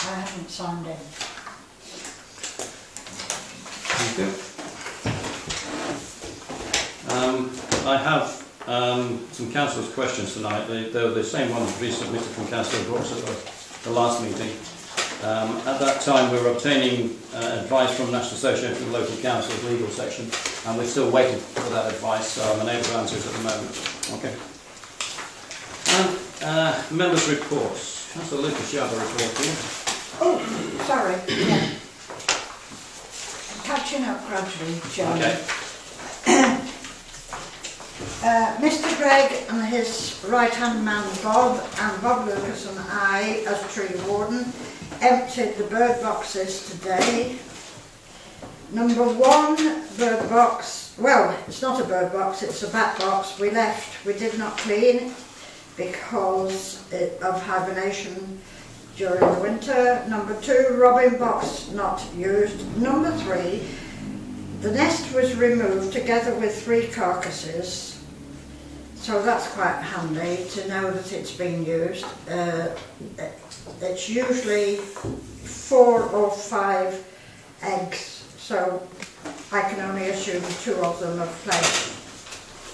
I haven't signed in. Thank you. I have some councillors' questions tonight. They're the same ones resubmitted from Councillor Brookes at the last meeting. At that time we were obtaining advice from the National Association of Local Councils legal section, and we're still waiting for that advice, so I'm unable to answer it at the moment. Okay. Members' reports. Councillor Lucas, you have a report here. Oh, sorry. Yeah. Catching up gradually, John. Okay. Mr. Gregg and his right-hand man Bob, and Bob Lucas and I, as tree warden, emptied the bird boxes today. Number 1 bird box, well, it's not a bird box, it's a bat box. We did not clean because of hibernation during the winter. Number 2, robin box not used. Number 3, the nest was removed together with 3 carcasses, so that's quite handy to know that it's been used. It's usually 4 or 5 eggs, so I can only assume 2 of them are flesh.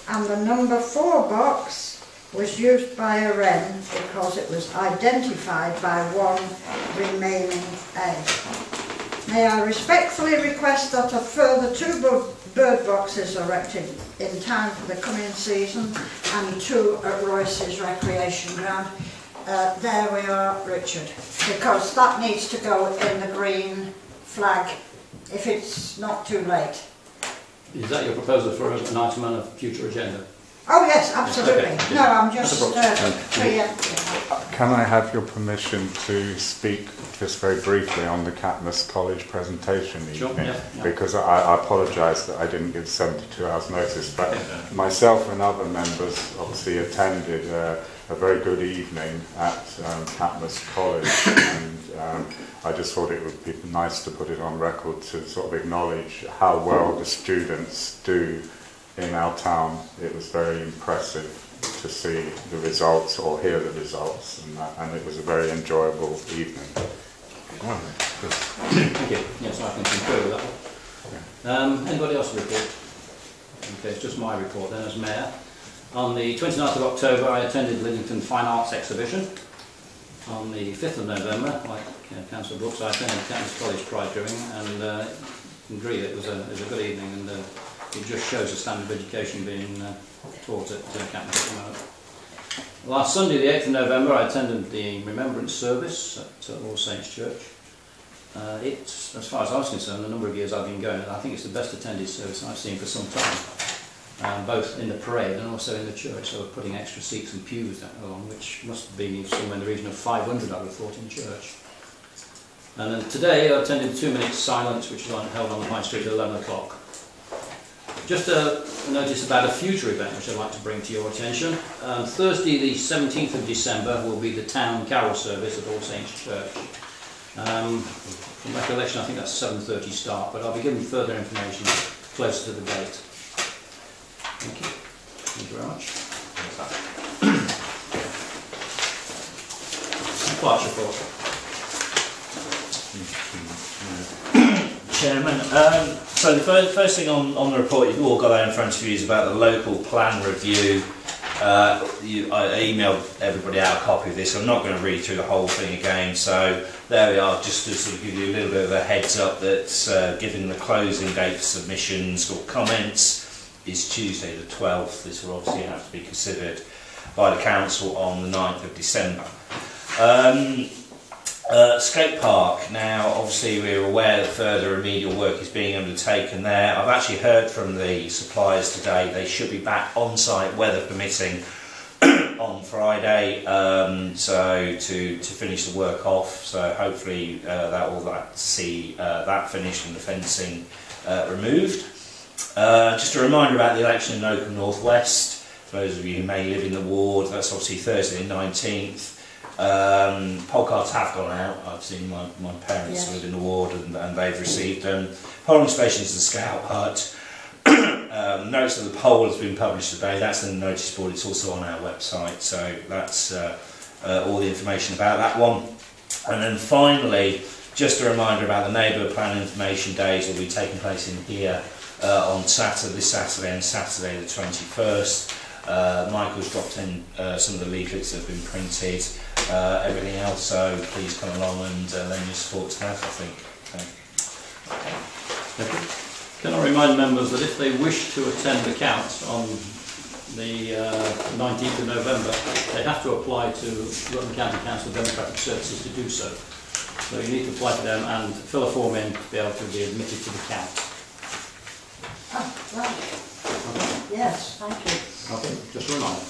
And the number 4 box was used by a wren because it was identified by 1 remaining egg. May I respectfully request that a further 2 bird boxes are erected in time for the coming season, and 2 at Royce's recreation ground. There we are, Richard, because that needs to go in the green flag if it's not too late. Is that your proposal for an item on a future agenda? Oh yes, absolutely. Okay. No, I'm just preempting. Can I have your permission to speak just very briefly on the Catmus College presentation Sure, evening? yeah. Because I apologise that I didn't give 72 hours notice, but myself and other members obviously attended a very good evening at Catmus College, and I just thought it would be nice to put it on record to sort of acknowledge how well the students do in our town. It was very impressive to see the results or hear the results, and it was a very enjoyable evening. Thank you. Yes, I can concur with that one. Anybody else report? Okay, it's just my report then as Mayor. On the 29th of October I attended Lidington Fine Arts Exhibition. On the 5th of November, like Councillor Brookes, I attended Catmus College Pride Drawing, and agree it was a good evening, and it just shows the standard of education being taught at Catmus at the moment. Last Sunday, the 8th of November, I attended the Remembrance Service at All Saints Church. It's, as far as I was concerned, the number of years I've been going, I think it's the best attended service I've seen for some time, both in the parade and also in the church. So we're putting extra seats and pews along, which must be somewhere in the region of 500, I would have thought, in church. And then today I attended 2 minutes silence, which was held on the High Street at 11 o'clock. Just a notice about a future event which I'd like to bring to your attention. Thursday the 17th of December will be the town carol service at All Saints Church. From recollection I think that's 7:30 start, but I'll be giving further information closer to the date. Thank you. Thank you very much. Clerk's report. Chairman, so the first thing on the report you've all got there in front of you is about the local plan review. I emailed everybody out a copy of this. I'm not going to read through the whole thing again, so there we are, just to sort of give you a little bit of a heads up that given the closing date for submissions or comments is Tuesday the 12th. This will obviously have to be considered by the council on the 9th of December. Skate Park, now obviously we're aware that further remedial work is being undertaken there. I've actually heard from the suppliers today, they should be back on site, weather permitting, on Friday, so to finish the work off. So hopefully that will see that finished and the fencing removed. Just a reminder about the election in Oakham North West. For those of you who may live in the ward, that's obviously Thursday the 19th. Poll cards have gone out. I've seen my parents live in the ward, and they've received them. Polling stations, the Scout Hut. Notice that the poll has been published today. That's in the notice board. It's also on our website. So that's all the information about that one. And then finally, just a reminder about the neighbourhood plan information days will be taking place in here on Saturday, this Saturday and Saturday the 21st. Michael's dropped in some of the leaflets that have been printed, everything else, so please come along and lend your support to that, I think. Okay. Can I remind members that if they wish to attend the count on the 19th of November, they have to apply to Rutland County Council Democratic Services to do so. So you need to apply to them and fill a form in to be able to be admitted to the count. Oh, right. Okay. Yes, thank you. Okay, just a reminder.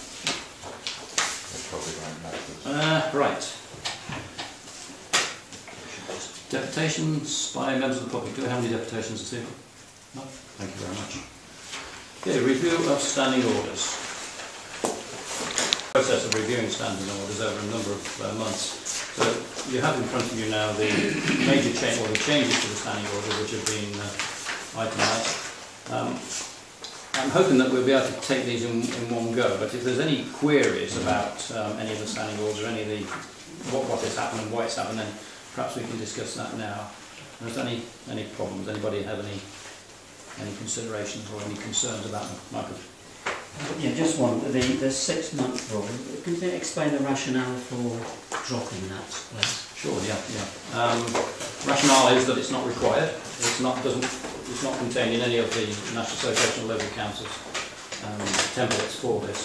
They probably won't notice. Right. Deputations by members of the public. Do we have any deputations this evening? No? Thank you very much. Okay, review of standing orders. Process of reviewing standing orders over a number of months. So you have in front of you now the major change, or the changes to the standing order which have been itemised. I'm hoping that we'll be able to take these in one go, but if there's any queries about any of the standing orders or any of the what has happened and why it's happened, then perhaps we can discuss that now. Is there any problems? Anybody have any considerations or any concerns about them? Michael? Yeah, just one. The 6-month rule. Can you explain the rationale for dropping that, please? Sure. Yeah. Rationale is that it's not required. It's not contained in any of the National Association of Local Councils templates for this.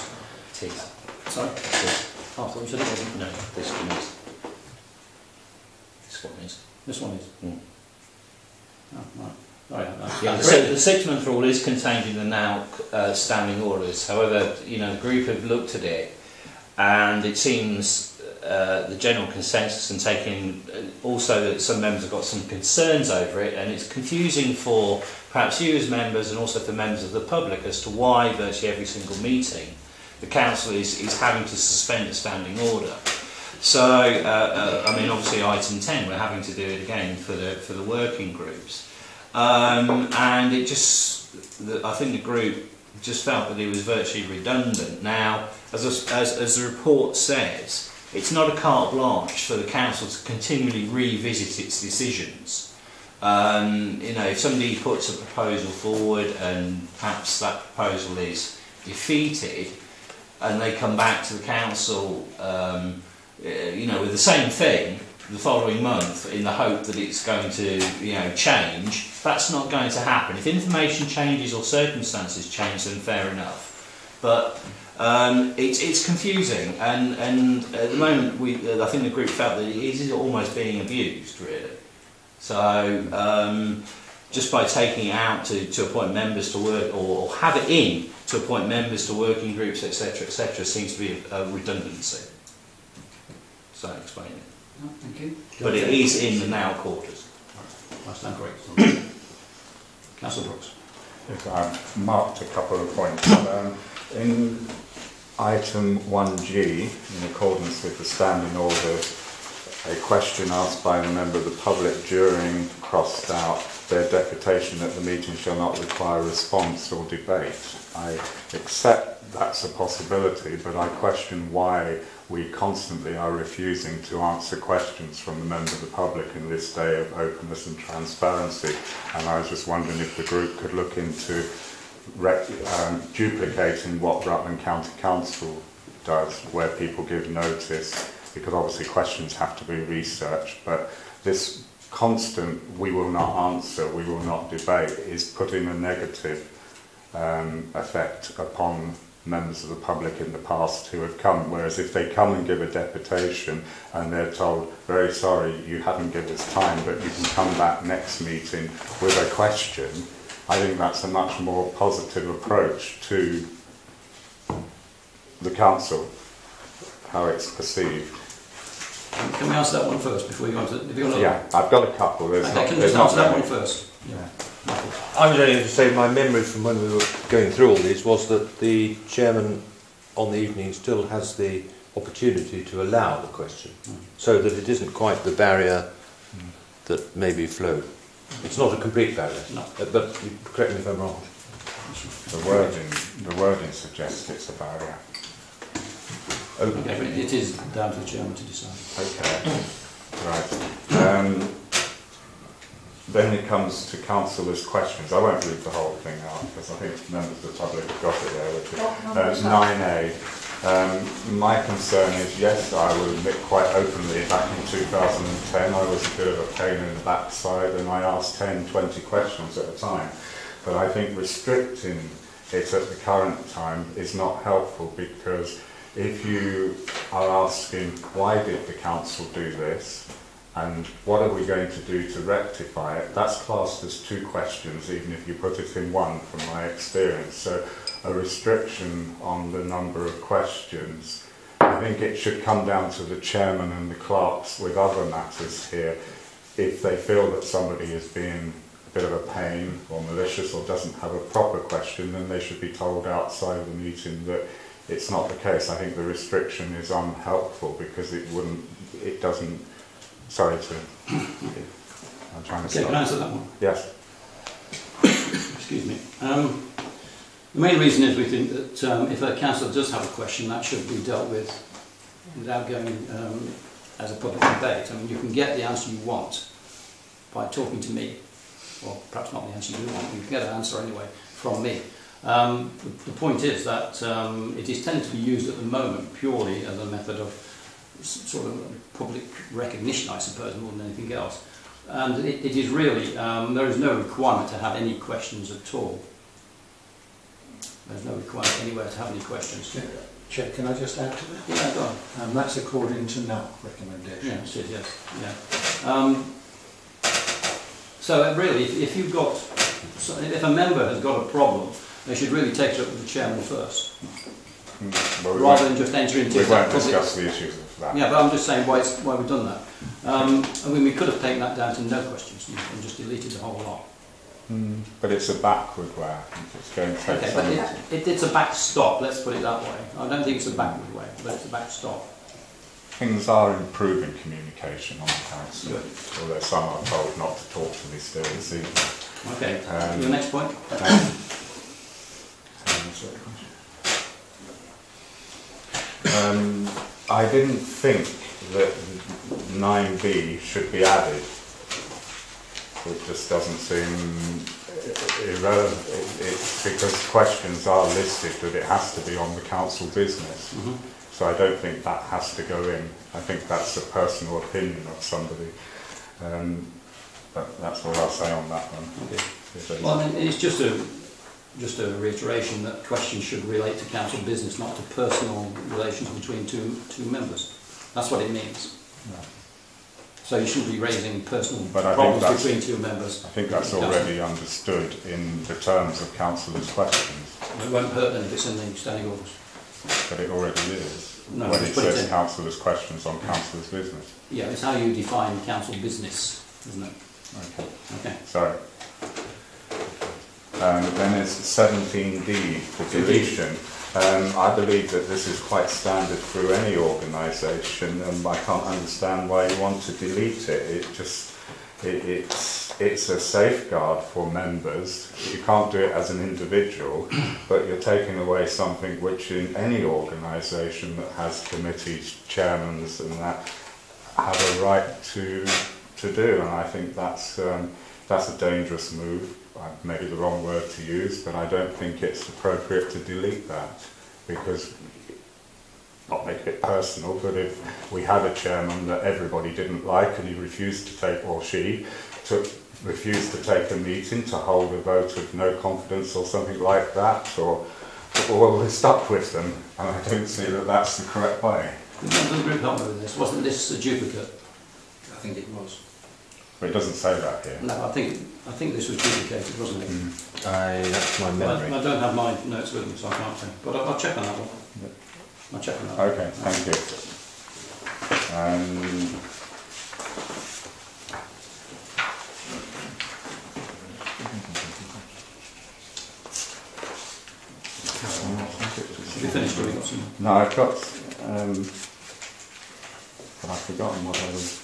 It is. Sorry? It is. Oh, I thought you said it wasn't. No, this one is. This one is. This one is. Mm. Oh, right. Oh, yeah, Yeah, the 6-month rule is contained in the now standing orders. However, the group have looked at it, and it seems the general consensus, and taking also that some members have got some concerns over it, and it's confusing for perhaps you as members and also for members of the public as to why virtually every single meeting the council is having to suspend a standing order. So, I mean, obviously item 10, we're having to do it again for the working groups. And it just, I think the group just felt that it was virtually redundant. Now, as the report says, it's not a carte blanche for the council to continually revisit its decisions. If somebody puts a proposal forward and perhaps that proposal is defeated, and they come back to the council, with the same thing the following month in the hope that it's going to, change, that's not going to happen. If information changes or circumstances change, then fair enough. But it's confusing, and at the moment, I think the group felt that it is almost being abused, really. So just by taking it out to appoint members to work, or have it in to appoint members to working groups, etc., seems to be a redundancy. So I explain it. Oh, thank you. But it is in the now quarters. I stand correct. Councillor Brookes. Yes, I've marked a couple of points. In item 1G, in accordance with the standing orders, a question asked by a member of the public during crossed out, their deputation at the meeting shall not require response or debate. I accept that's a possibility, but I question why we constantly are refusing to answer questions from the member of the public in this day of openness and transparency. And I was just wondering if the group could look into duplicating what Rutland County Council does, where people give notice, because obviously questions have to be researched, but this constant we will not answer, we will not debate is putting a negative effect upon members of the public in the past who have come, whereas if they come and give a deputation and they're told, very sorry, you haven't given us time, but you can come back next meeting with a question, I think that's a much more positive approach to the council, how it's perceived. Can we answer that one first before you go on to... Yeah, I've got a couple. Can you just answer that one first? Yeah. I was only going to say my memory from when we were going through all these was that the chairman on the evening still has the opportunity to allow the question, so that it isn't quite the barrier that maybe flowed. It's not a complete barrier, no. But correct me if I'm wrong. The wording suggests it's a barrier. Okay, but it is down to the chairman to decide. Okay. Right. Then it comes to councillors' questions. I won't read the whole thing out because I think members of the public have got it there, which is 9A. My concern is, yes, I will admit quite openly, back in 2010 I was a bit of a pain in the backside and I asked 10, 20 questions at a time. But I think restricting it at the current time is not helpful, because if you are asking why did the council do this and what are we going to do to rectify it, that's classed as 2 questions even if you put it in 1 from my experience. So a restriction on the number of questions, I think it should come down to the chairman and the clerks with other matters here. If they feel that somebody is being a bit of a pain or malicious or doesn't have a proper question, then they should be told outside of the meeting that it's not the case. I think the restriction is unhelpful because it doesn't, sorry to, I'm trying to Okay, can I answer that one? Yes. Excuse me. The main reason is we think that if a councillor does have a question, that should be dealt with without going as a public debate. I mean, you can get the answer you want by talking to me, or perhaps not the answer you want, you can get an answer anyway from me. The point is that it is tending to be used at the moment purely as a method of sort of public recognition, I suppose, more than anything else. And it is really, there is no requirement to have any questions at all. There's no requirement anywhere to have any questions. Chair, can I just add to that? Yeah, go on. That's according to NAP recommendations. Yeah, it is, yes. Yeah. So really, if you've got, if a member has got a problem, they should really take it up with the chairman first, Well, rather than just enter into. We won't discuss the issues of that. Yeah, but I'm just saying why we've done that. I mean, we could have taken that down to no questions and just deleted the whole lot. But it's a backward way. I think it's going to take Okay, some. but it's a backstop. Let's put it that way. I don't think it's a backward way, but it's a backstop. Things are improving communication on the council, Good. although some are told not to talk to me still this evening. Okay. Your next point. I didn't think that 9B should be added. It just doesn't seem irrelevant. It's because questions are listed that it has to be on the council business. So I don't think that has to go in. I think that's a personal opinion of somebody. But that's all I'll say on that one. Okay. Well, I mean, it's just a reiteration that questions should relate to council business, not to personal relations between two members. That's what it means. Yeah. So you shouldn't be raising personal But problems between 2 members. I think that's already understood in the terms of councillors' questions. It won't hurt them if it's in the standing orders. But it already is. No, when just it put it says in. councillors' questions on councillors' business. Yeah, it's how you define council business, isn't it? Okay. Okay. Sorry. Then there's 17D, for deletion. I believe that this is quite standard through any organisation, and I can't understand why you want to delete it. It's a safeguard for members. You can't do it as an individual, but you're taking away something which in any organisation that has committees, chairmen and that have a right to do, and I think that's a dangerous move. Maybe the wrong word to use, but I don't think it's appropriate to delete that, because, not make it personal, but if we had a chairman that everybody didn't like and he refused to take, or she refused to take a meeting, to hold a vote of no confidence or something like that, or well, we're stuck with them, and I don't see that that's the correct way. Does the group help me with this? Wasn't this a duplicate? I think it was. But it doesn't say that here. No, I think this was duplicated, wasn't it? That's my memory. I don't have my notes with me, so I can't say. But I'll check on that one. I'll check on that. Okay, thank you. Have you finished, or have you got some? No, I've got, but I've forgotten what I was,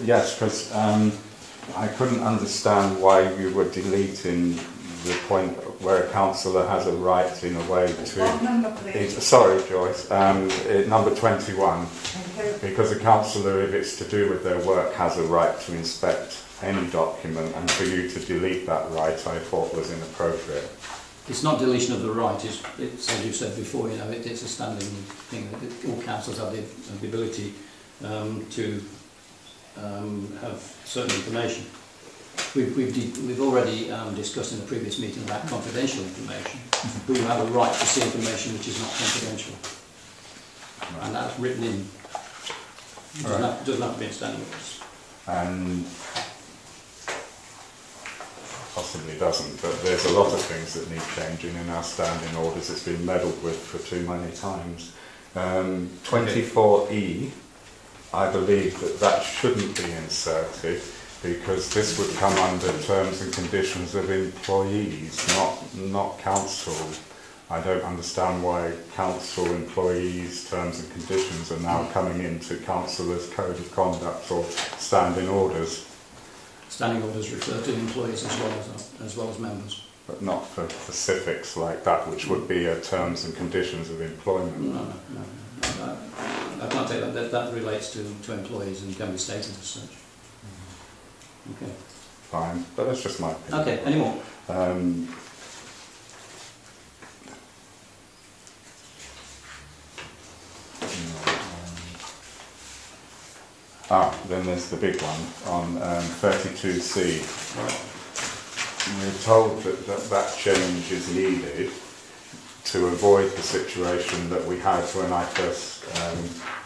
yes, because I couldn't understand why you were deleting the point where a councillor has a right in a way to... What number, please? Sorry, Joyce, number 21. Thank you. Because a councillor, if it's to do with their work, has a right to inspect any document, and for you to delete that right, I thought was inappropriate. It's not deletion of the right, it's as you said before, you know, it's a standing thing that all councils have the ability to have certain information. We've already discussed in the previous meeting about confidential information, but you have a right to see information which is not confidential. Right. And that's written in. It doesn't have to be in standing orders. And possibly doesn't, but there's a lot of things that need changing in our standing orders. It's been meddled with for too many times. 24E, I believe that shouldn't be inserted, because this would come under terms and conditions of employees, not council. I don't understand why council employees' terms and conditions are now coming into councillors' code of conduct or standing orders. Standing orders refer to employees as well as members. But not for specifics like that, which would be terms and conditions of employment. No. I can't take that. That relates to employees and can be stated as such. Okay. Fine, but that's just my opinion. Okay, any more? Then there's the big one on 32C. We're told that change is needed to avoid the situation that we had when I first,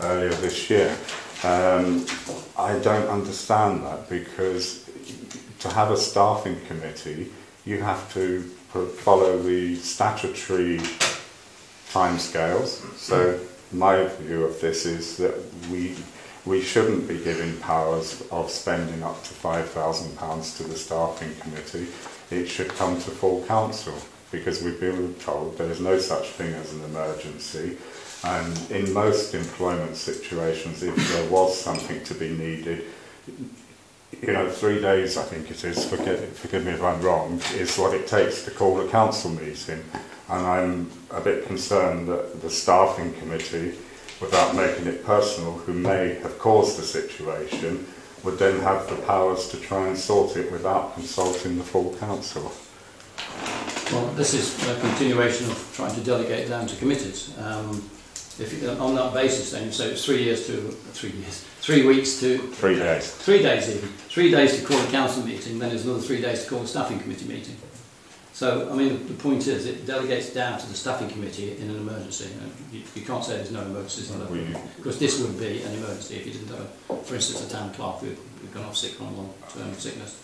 earlier this year. I don't understand that, because to have a staffing committee, you have to follow the statutory timescales. So my view of this is that we shouldn't be giving powers of spending up to £5,000 to the staffing committee. It should come to full council, because we've been told there is no such thing as an emergency. And in most employment situations, if there was something to be needed, 3 days, I think it is, forgive me if I'm wrong, is what it takes to call a council meeting. And I'm a bit concerned that the staffing committee, without making it personal, who may have caused the situation, would then have the powers to try and sort it without consulting the full council. Well, this is a continuation of trying to delegate down to committees. If you, on that basis, then you say it's 3 weeks to 3 days. 3 days even. 3 days to call a council meeting, then there's another 3 days to call a staffing committee meeting. So, I mean, the point is, it delegates down to the staffing committee in an emergency. You can't say there's no emergencies, because this would be an emergency if you didn't have, for instance, a town clerk who'd gone off sick on long-term sickness.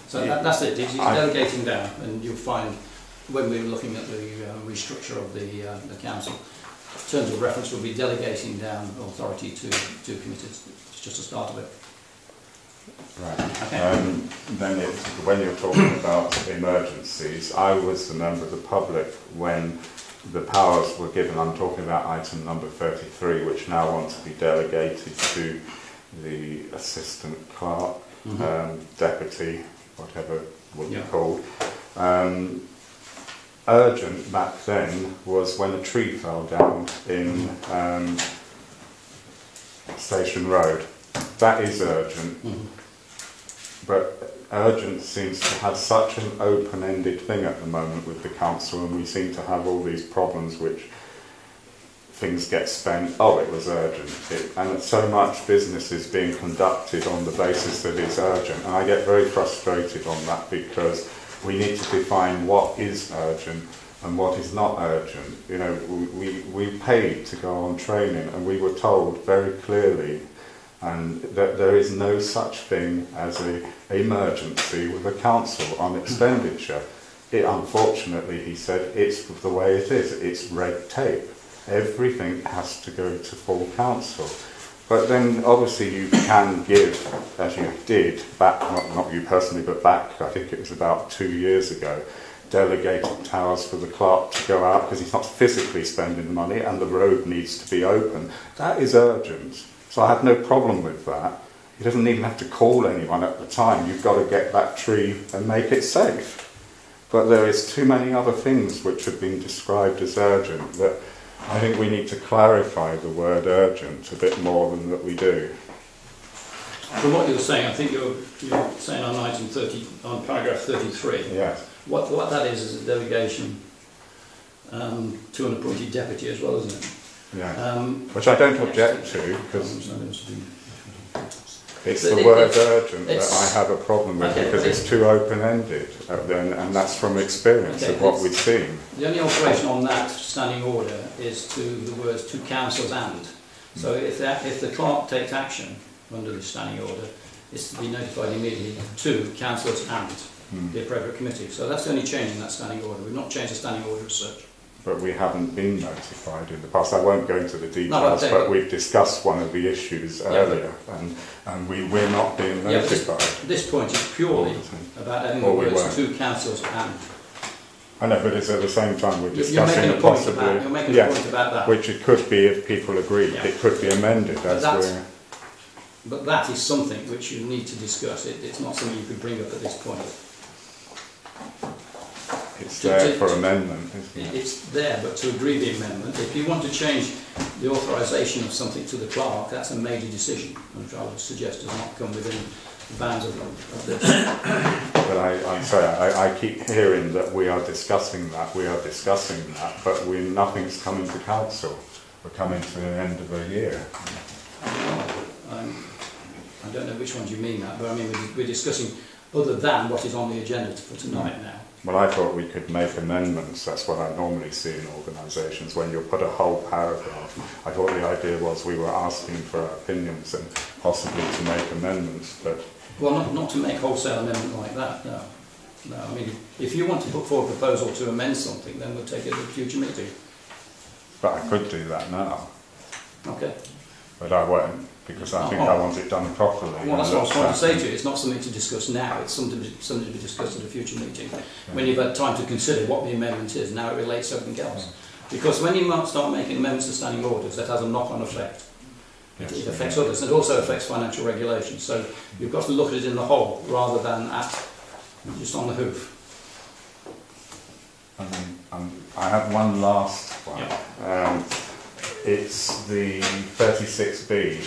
So that's it. It's delegating down, and you'll find when we're looking at the restructure of the council, terms of reference will be delegating down authority to committees. It's just a start of it. Right. Okay. Then when you're talking about emergencies, I was the member of the public when the powers were given. I'm talking about item number 33, which now wants to be delegated to the assistant clerk, deputy, whatever would be called. Urgent back then was when a tree fell down in Station Road. That is urgent. But urgent seems to have such an open-ended thing at the moment with the council, and we seem to have all these problems which things get spent, it was urgent. And so much business is being conducted on the basis that it's urgent. And I get very frustrated on that, because we need to define what is urgent and what is not urgent. We paid to go on training, and we were told very clearly and that there is no such thing as an emergency with a council on expenditure. Unfortunately, he said, it's the way it is. It's red tape. Everything has to go to full council. But then obviously you can give, as you did, back, not you personally, but back, I think it was about 2 years ago, delegated powers for the clerk to go out because he's not physically spending the money and the road needs to be open. That is urgent. So I have no problem with that. He doesn't even have to call anyone at the time. You've got to get that tree and make it safe. But there is too many other things which have been described as urgent that I think we need to clarify the word urgent a bit more than that we do. From what you're saying, I think you're saying on item 30, on paragraph 33. Yes. What that is a delegation to an appointed deputy as well, isn't it? Yeah. Which I don't object to, because it's the But word urgent that it's- I have a problem with, Okay, because but it's too open-ended, and that's from experience Okay, of what it's- we've seen. The only alteration on that standing order is to the words "to councils and." So if the clerk takes action under the standing order, it's to be notified immediately to councillors and the appropriate committee. So that's the only change in that standing order. We've not changed the standing order as such. But we haven't been notified in the past. I won't go into the details, okay, but but- we've discussed one of the issues earlier, and we're not being Yeah, but notified. this point is purely about having the Or we words won't. "to councils and." I know, but it's at the same time we're You're discussing making a point possibly, about, you're making a yes, point about that. which it could be if people agreed. Yeah. It could be amended as that's- we're. But that is something which you need to discuss. It's not something you could bring up at this point. It's there for amendment, isn't it? It's there, but to agree the amendment, if you want to change the authorisation of something to the clerk, that's a major decision, which I would suggest does not come within the bounds of this. But I keep hearing that we are discussing that, but nothing's coming to council. We're coming to the end of a year. I don't know which ones you mean that, but I mean we're discussing other than what is on the agenda for tonight now. Well, I thought we could make amendments. That's what I normally see in organisations, when you put a whole paragraph. I thought the idea was we were asking for our opinions and possibly to make amendments, but... Well, not to make wholesale amendment like that, no. No, I mean, if you want to put forward a proposal to amend something, then we'll take it at a future meeting. But I could do that now. Okay. But I won't, because I think I want it done properly. Well, that's what I was trying to say to you. It's not something to discuss now. It's something to be discussed at a future meeting. When you've had time to consider what the amendment is, now it relates to something else. Because when you start making amendments to standing orders, that has a knock-on effect. Yes. It affects others, and it also affects financial regulations. So you've got to look at it in the whole, rather than just on the hoof. I have one last one. Yeah. It's the 36B.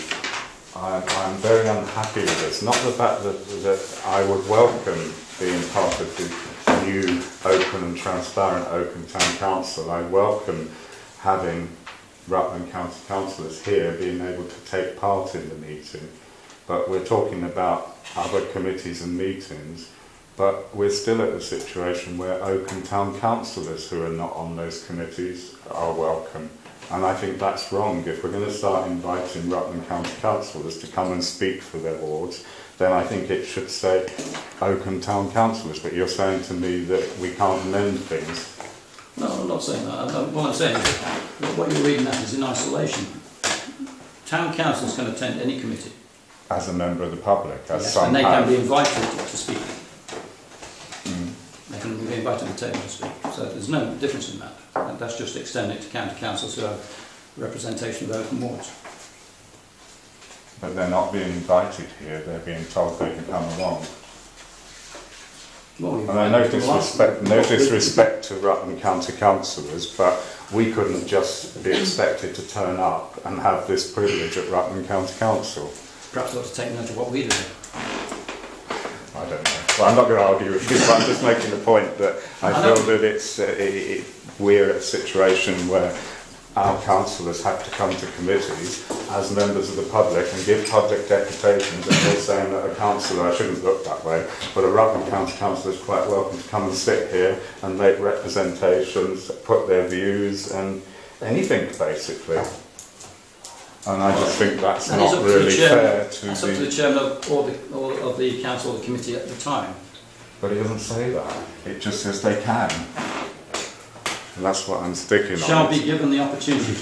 I'm very unhappy with this. Not the fact that I would welcome being part of the new open and transparent Oakham Town Council. I welcome having Rutland County councillors here being able to take part in the meeting. But we're talking about other committees and meetings. But we're still at the situation where Oakham Town councillors who are not on those committees are welcome. And I think that's wrong. If we're going to start inviting Rutland County councillors to come and speak for their wards, then I think it should say Oakham Town councillors. But you're saying to me that we can't amend things. No, I'm not saying that. What I'm saying is that what you're reading at is in isolation. Town councils can attend any committee. As a member of the public, as Yes, some and they have. can be invited to speak. They can be invited to the table to speak. So there's no difference in that. And that's just extending it to county councils who have representation of open wards. But they're not being invited here, they're being told they can come along. Well, And I no disrespect to Rutland County councillors, but we couldn't just be expected to turn up and have this privilege at Rutland County Council. Perhaps they ought to take note of what we do. I don't know. Well, I'm not going to argue with you, but I'm just making the point that I feel that we're at a situation where our councillors have to come to committees as members of the public and give public deputations, and you're saying that a councillor, I shouldn't look that way, but a Rutland County councillor is quite welcome to come and sit here and make representations, put their views and anything basically. And I just think that's That is not up to the really chairman. fair to That's up to the chairman of the council or the committee at the time. But it doesn't say that. It just says they can. And that's what I'm sticking Shall on. be given the opportunity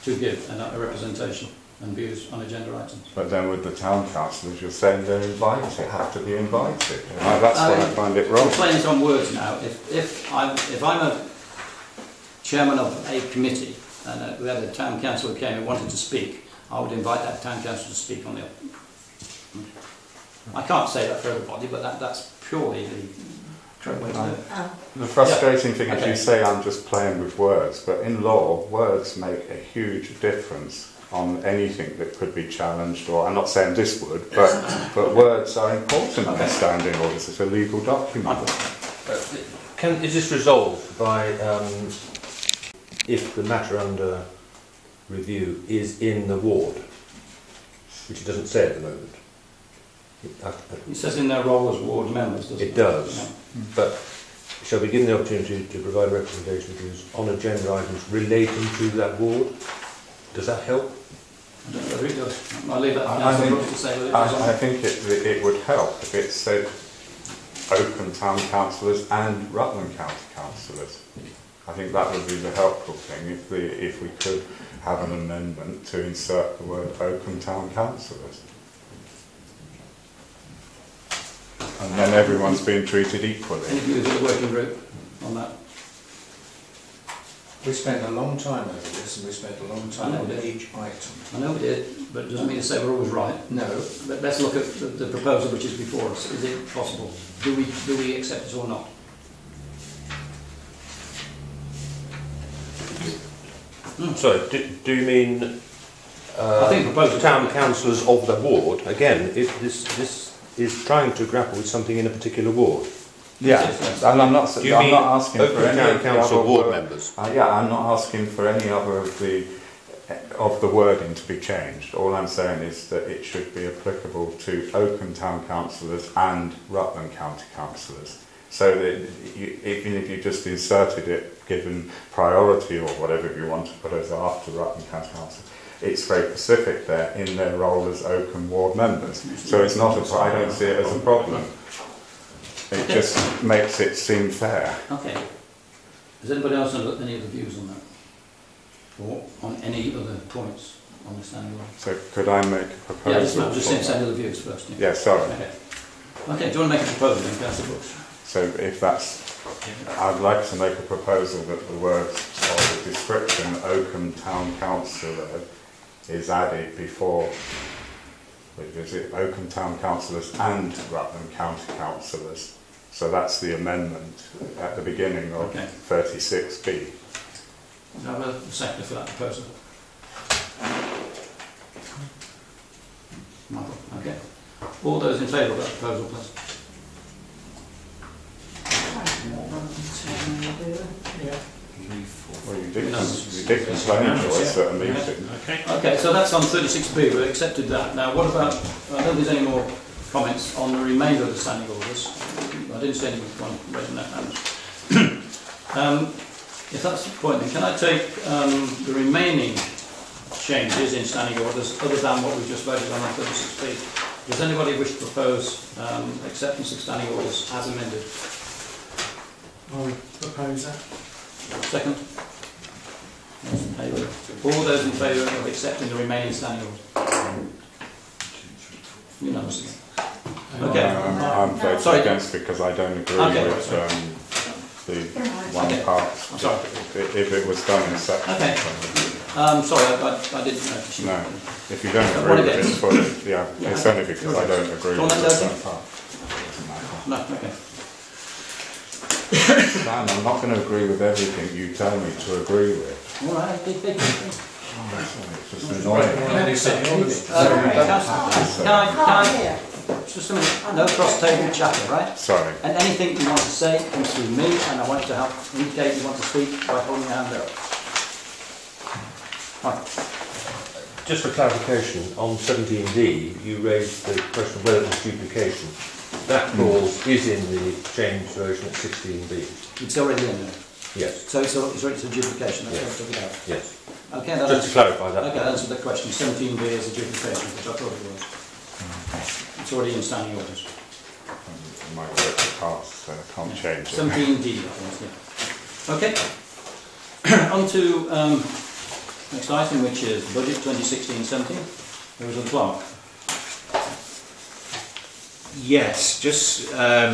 to give a representation and views on agenda items. But then with the town councillors, you're saying they're invited, have to be invited. And that's why I find it wrong. We're playing it on words now. If I'm a chairman of a committee and we had a town councillor who came and wanted to speak, I would invite that town councillor to speak on the... I can't say that for everybody, but that's purely correct way to do it. The frustrating thing is Okay. you say I'm just playing with words, but in law, words make a huge difference on anything that could be challenged, or I'm not saying this would, but words are important Okay. in standing orders. It's a legal document. Is this resolved by if the matter under review is in the ward, which it doesn't say at the moment? It says in their role as ward members, doesn't it? It does. Yeah. But shall we give them the opportunity to provide recommendation views on agenda items relating to that ward? Does that help? I don't know whether it does. I'll leave that to I Councillor think- Brookes to say whether it does. I think it would help if it said Oakham Town Councillors and Rutland County Councillors. I think that would be the helpful thing if we could have an amendment to insert the word Oakham Town Councillors. And then everyone's being treated equally. Any views of the working group on that? We spent a long time over this, and we spent a long time I know on we did. each item. I know we did, but it doesn't mean to say we're always right. No, But let's look at the proposal which is before us. Is it possible? Do we accept it or not? Sorry, do you mean I think proposal. town councillors of the ward? Again, if this is trying to grapple with something in a particular ward. Yeah, and I'm not. Do you I'm mean not asking for Oakham any Town of the Council other ward word- members? Yeah, I'm not asking for any other of the wording to be changed. All I'm saying is that it should be applicable to Oakham Town Councillors and Rutland County Councillors. So that even if you just inserted it, given priority or whatever you want to put as after Rutland County Council, it's very specific there in their role as Oakham ward members. So it's not I don't see it as a problem. It just makes it seem fair. Okay. Does anybody else have any other views on that? Or on any other points on the standing order? So could I make a proposal? Yeah, just for say that? other views first. Yeah, sorry. Okay. Okay, do you want to make a proposal then, Councillor Brookes? So if that's, I'd like to make a proposal that the words or the description Oakham Town Councillor is added before, which is it Oakham Town Councillors and Rutland County Councillors. So that's the amendment at the beginning of Okay. 36B. Do you have a seconder for that proposal? Michael, okay. All those in favour of that proposal, please? Well, you did complain to us at a meeting. Okay, so that's on 36B, we accepted that. Now what about, I don't think there's any more comments on the remainder of the standing orders. I didn't see anyone raising their hands. If that's the point then, can I take the remaining changes in standing orders other than what we've just voted on 36B? Does anybody wish to propose acceptance of standing orders as amended? I propose that. Second? Those in favour? All those in favour of accepting the remaining standing orders? Unanimously. Okay. I'm voting Sorry. against because I don't agree Okay. with the one Okay. part. I'm sorry. If it was done in section. Okay. Sorry, I didn't notice. No, if you don't What agree with against? it, fully, yeah, it's only because I don't agree Don't with let that those part. No, okay. Dan, I'm not going to agree with everything you tell me to agree with. All right, big. It's just annoying. Can I, just a minute, no cross-table chatter, right? Sorry. And anything you want to say comes through me, and I want you to help indicate you want to speak by holding your hand up. Right. Just for clarification, on 17D, you raised the question of whether there's duplication. That clause is in the changed version at 16B. It's already in there. Yes, So it's a duplication, that's what I took it out. yes. Okay, that Just to clarify that. Okay, that's the question. 17B is a duplication, which I thought it was. It's already in standing orders. It might work to pass, so I can't change it. 17D, I think, yeah. Okay. On to next item, which is budget 2016-17. There was a clerk. Yes, just I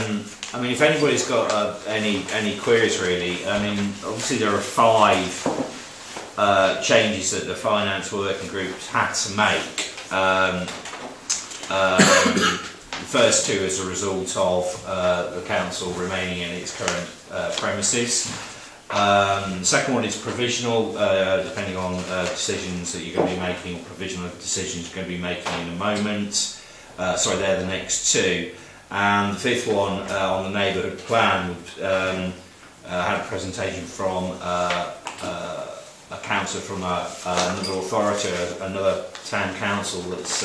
mean, if anybody's got any queries really, I mean, obviously there are 5 changes that the finance working group had to make. The first two as a result of the council remaining in its current premises. The second one is provisional, depending on decisions that you're going to be making, or provisional decisions you're going to be making in a moment. Sorry, they're the next two. And the fifth one on the neighbourhood plan had a presentation from a councillor from another authority, another town council that's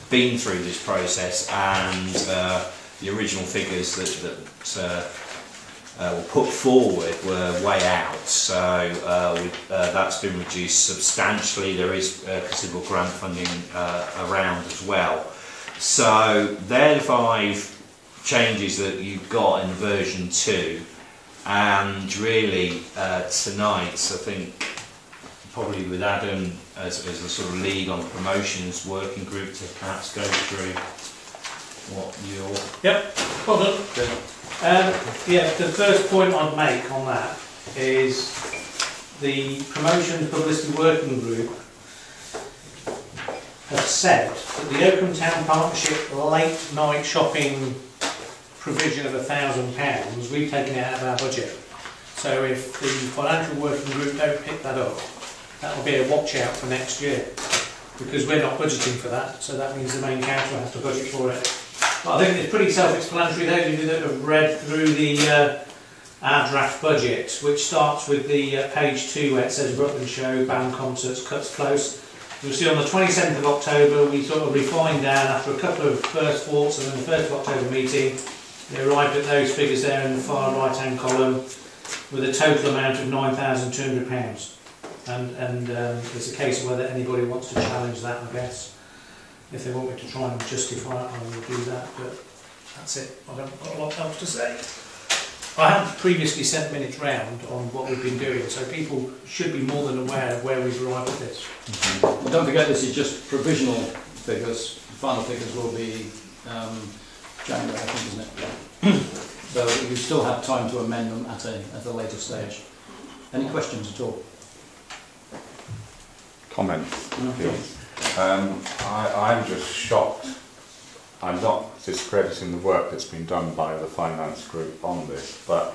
been through this process, and the original figures that were put forward were way out, so that's been reduced substantially. There is considerable grant funding around as well. So they're the 5 changes that you've got in version 2, and really tonight I think probably with Adam as the sort of lead on the promotions working group to perhaps go through what you're... Yep, well done. Yeah, the first point I'd make on that is the promotions publicity working group have said that the Oakham Town Partnership late night shopping provision of £1,000, we've taken it out of our budget. So if the financial working group don't pick that up, that'll be a watch out for next year, because we're not budgeting for that, so that means the main council has to budget for it. But I think it's pretty self-explanatory. Those of you that have read through the our draft budget, which starts with the page 2 where it says Rutland Show, band concerts, cuts close. You'll see on the 27th of October we sort of refined down after a couple of first thoughts, and then the 1st of October meeting we arrived at those figures there in the far right hand column with a total amount of £9,200. And it's a case of whether anybody wants to challenge that, I guess. If they want me to try and justify it, I will do that, but that's it. I haven't got a lot else to say. I have previously sent minutes round on what we've been doing, so people should be more than aware of where we've arrived at this. Well, don't forget this is just provisional figures. The final figures will be January, I think, isn't it? So you still have time to amend them at a later stage. Any questions at all? Comments, please. I'm just shocked. I'm not discrediting the work that's been done by the finance group on this, but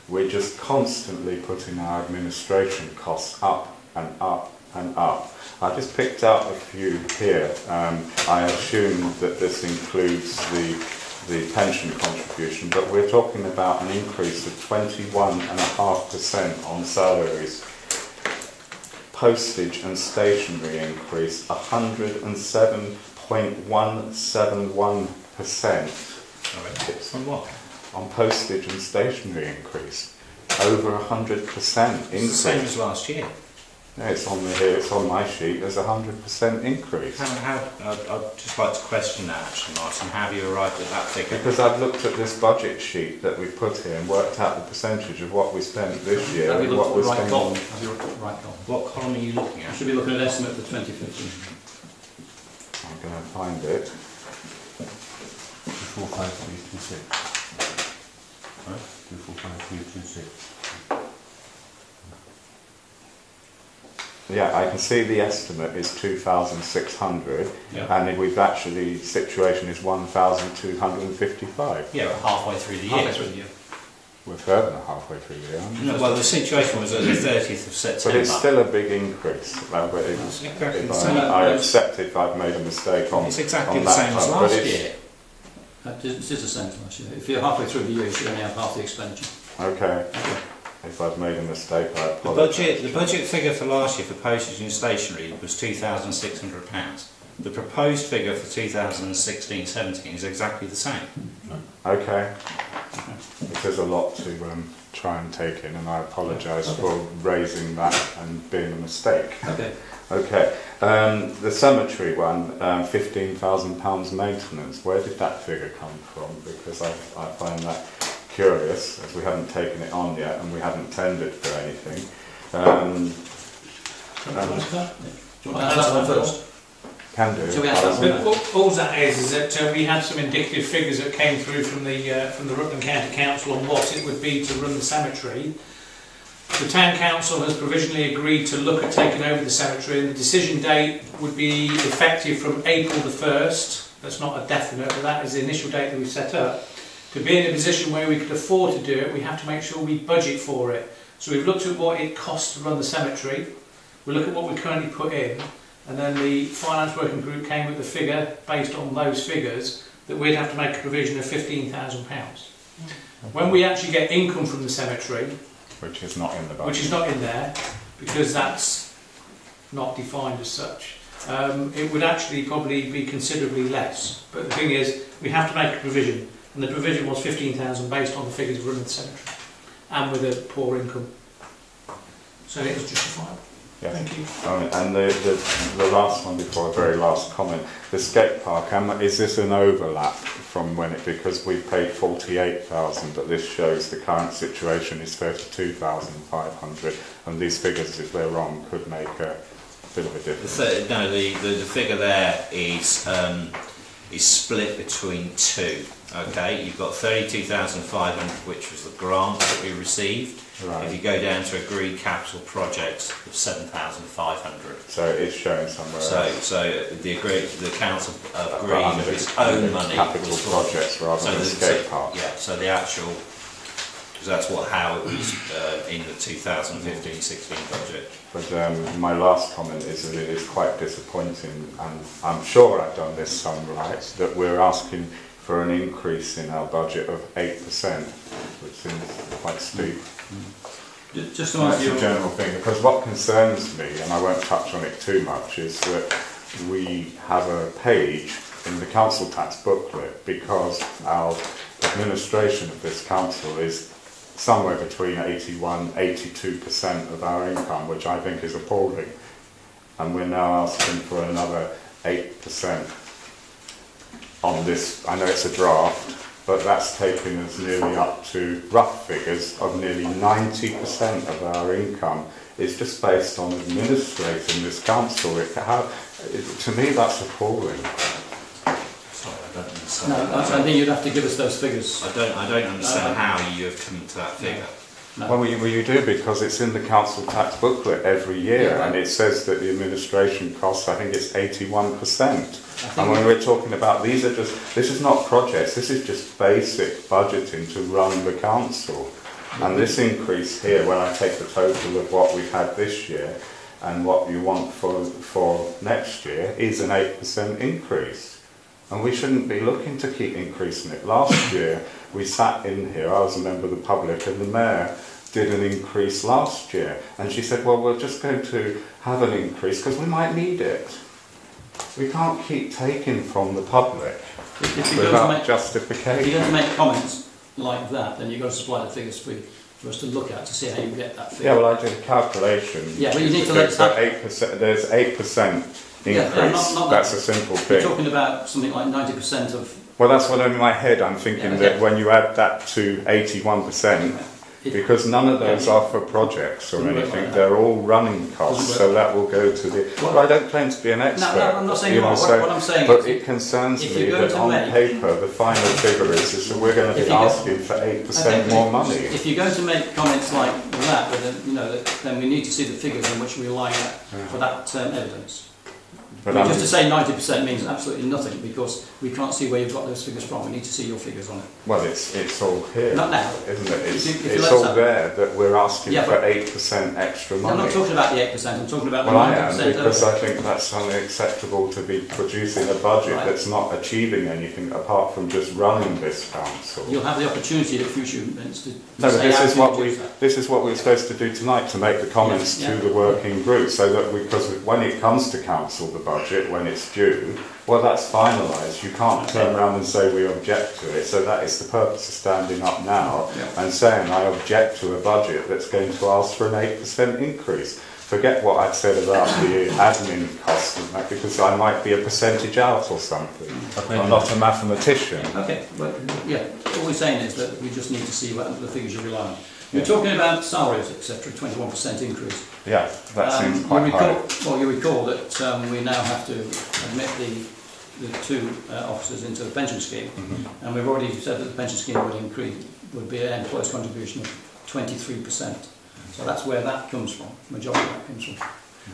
we're just constantly putting our administration costs up and up and up. I just picked out a few here. I assume that this includes the pension contribution, but we're talking about an increase of 21.5% on salaries. Postage and stationery increase 107.171%. On what? On postage and stationery increase, over 100% increase. It's the same as last year. No, it's on the here. It's on my sheet. There's 100% increase. I'd just like to question that actually, Martin. How have you arrived at that figure? Because I've looked at this budget sheet that we put here and worked out the percentage of what we spent this year Have you and looked what at we the right spent column? on. Have you looked at the right column? What column are you looking You at? should be looking at an estimate for 2015. I'm going to find it. 245326. Right? 245326. Yeah, I can see the estimate is 2,600, Yeah. and we've actually, situation is 1,255. Yeah, we're halfway through the year. Halfway through the year. We're further than halfway through the year, aren't we? No, well, the situation was at the 30th of September. But it's still a big increase. Well, but It's exactly the I same. accept if I've made a mistake on It's exactly on the that same as part, but last it's- year. This is the same as last year. If you're halfway through the year, you should only have half the expenditure. Okay. Okay. If I've made a mistake, I The apologise. budget figure for last year for postage and stationery was £2,600. The proposed figure for 2016-17 is exactly the same. Okay. It is a lot to try and take in, and I apologise for raising that and being a mistake. Okay. Okay. The cemetery one, £15,000 maintenance. Where did that figure come from? Because I find that curious, as we haven't taken it on yet and we haven't tendered for anything. Do you want to answer that one first? Can do. Shall we answer that one? But all that is that we had some indicative figures that came through from the Rutland County Council on what it would be to run the cemetery. The Town Council has provisionally agreed to look at taking over the cemetery, and the decision date would be effective from April the 1st That's not a definite, but that is the initial date that we set up. To be in a position where we could afford to do it, we have to make sure we budget for it. So we've looked at what it costs to run the cemetery, we look at what we currently put in, and then the finance working group came with a figure based on those figures that we'd have to make a provision of £15,000. When we actually get income from the cemetery, which is not in the budget, which is not in there, because that's not defined as such, it would actually probably be considerably less. But the thing is, we have to make a provision, and the provision was £15,000 based on the figures of running the cemetery, and with a poor income. So it was justifiable. yeah. Thank you. And the last one before, a very last comment, the skate park, is this an overlap from when it, because we paid 48,000, but this shows the current situation is 32,500, and these figures, if they're wrong, could make a bit of a difference. The figure there is split between two. Okay, you've got 32,500, which was the grant that we received. Right. If you go down to agreed capital projects of 7,500. So it's showing somewhere else. So the council agreed of its own money. Capital projects rather than skate park. Yeah. So the actual, because that's how it was in the 2015-16 budget. But my last comment is that it is quite disappointing, and I'm sure I've done this some right, that we're asking for an increase in our budget of 8%, which seems quite steep. Just to That's answer a general thing, because what concerns me, and I won't touch on it too much, is that we have a page in the council tax booklet, because our administration of this council is somewhere between 81–82% of our income, which I think is appalling, and we're now asking for another 8% on this. I know it's a draft, but that's taken us nearly up to rough figures of nearly 90% of our income is just based on administrating this council. To me, that's appalling. Sorry, I don't understand. No, I think you'd have to give us those figures. I don't understand how you have come to that figure. No. Well, you do, because it's in the council tax booklet every year, Yeah, and it says that the administration costs, I think it's 81%. And when we're talking about this is not projects, this is just basic budgeting to run the council. And this increase here, when I take the total of what we've had this year and what you want for next year, is an 8% increase. And we shouldn't be looking to keep increasing it. Last year, we sat in here, I was a member of the public, and the mayor did an increase last year. And she said, well, we're just going to have an increase because we might need it. We can't keep taking from the public without justification. If you're going to make comments like that, then you've got to supply the figures for us to look at to see how you get that figure. Yeah, well, I did a calculation. Yeah, but you need to let that. 8%. There's 8% increase. Yeah, not that's a simple You're thing. talking about something like 90% of. Well, that's what in my head I'm thinking, Yeah, that when you add that to 81%, because none of those are for projects or anything, they're all running costs, so that will go to the. Well, I don't claim to be an expert. No, I'm not saying you are. What I'm saying but is, it concerns if me you're going that to on make- paper the final figure is that we're going to be asking for 8% more money. If you're going to make comments like that, then we need to see the figures on which we rely on for that evidence. But Just to say 90% means absolutely nothing, because we can't see where you've got those figures from. We need to see your figures on it. well, it's all here, Not now. isn't it? If you It's let all us there that we're asking Yeah, for 8% extra money. I'm not talking about the 8%, I'm talking about the Well, 90%. I am, because over. I think that's unacceptable to be producing a budget Right. that's not achieving anything apart from just running this council. You'll have the opportunity at future events to No, but say how to use that. this is what we're supposed to do tonight, to make the comments Yeah, yeah. to the working group, so that because when it comes to council, the budget, when it's due, well, that's finalised. You can't turn around and say we object to it. So that is the purpose of standing up now and saying I object to a budget that's going to ask for an 8% increase. Forget what I've said about the admin cost of that, because I might be a percentage out or something. I'm not a mathematician. Okay, well, yeah, all we're saying is that we just need to see what the figures you rely on. You're talking about salaries, etc., 21% increase. Yeah, that seems quite high. Well, you recall that we now have to admit the two officers into the pension scheme, and we've already said that the pension scheme would be an employer's contribution of 23%. So that's where that comes from, majority of that comes from.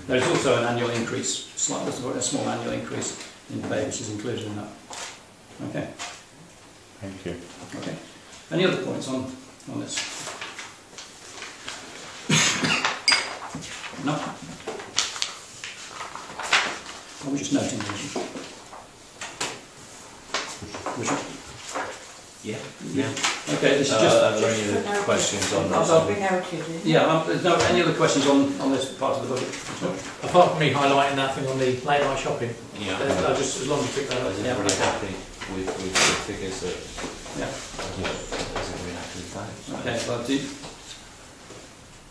There is also an annual increase, a small annual increase in pay, which is included in that. Okay. Thank you. Okay. Any other points on this? No? I was just noting these. Which one? Yeah. Okay, this is just... Are there any other questions on That's that? what we noted, isn't it? Yeah, there's no any other questions on this part of the budget? Apart from me highlighting that thing on the late night shopping, Yeah. I just, as long as you pick that up. Yeah. Pretty happy with the figures that Yeah. we're happy with that. Okay, well,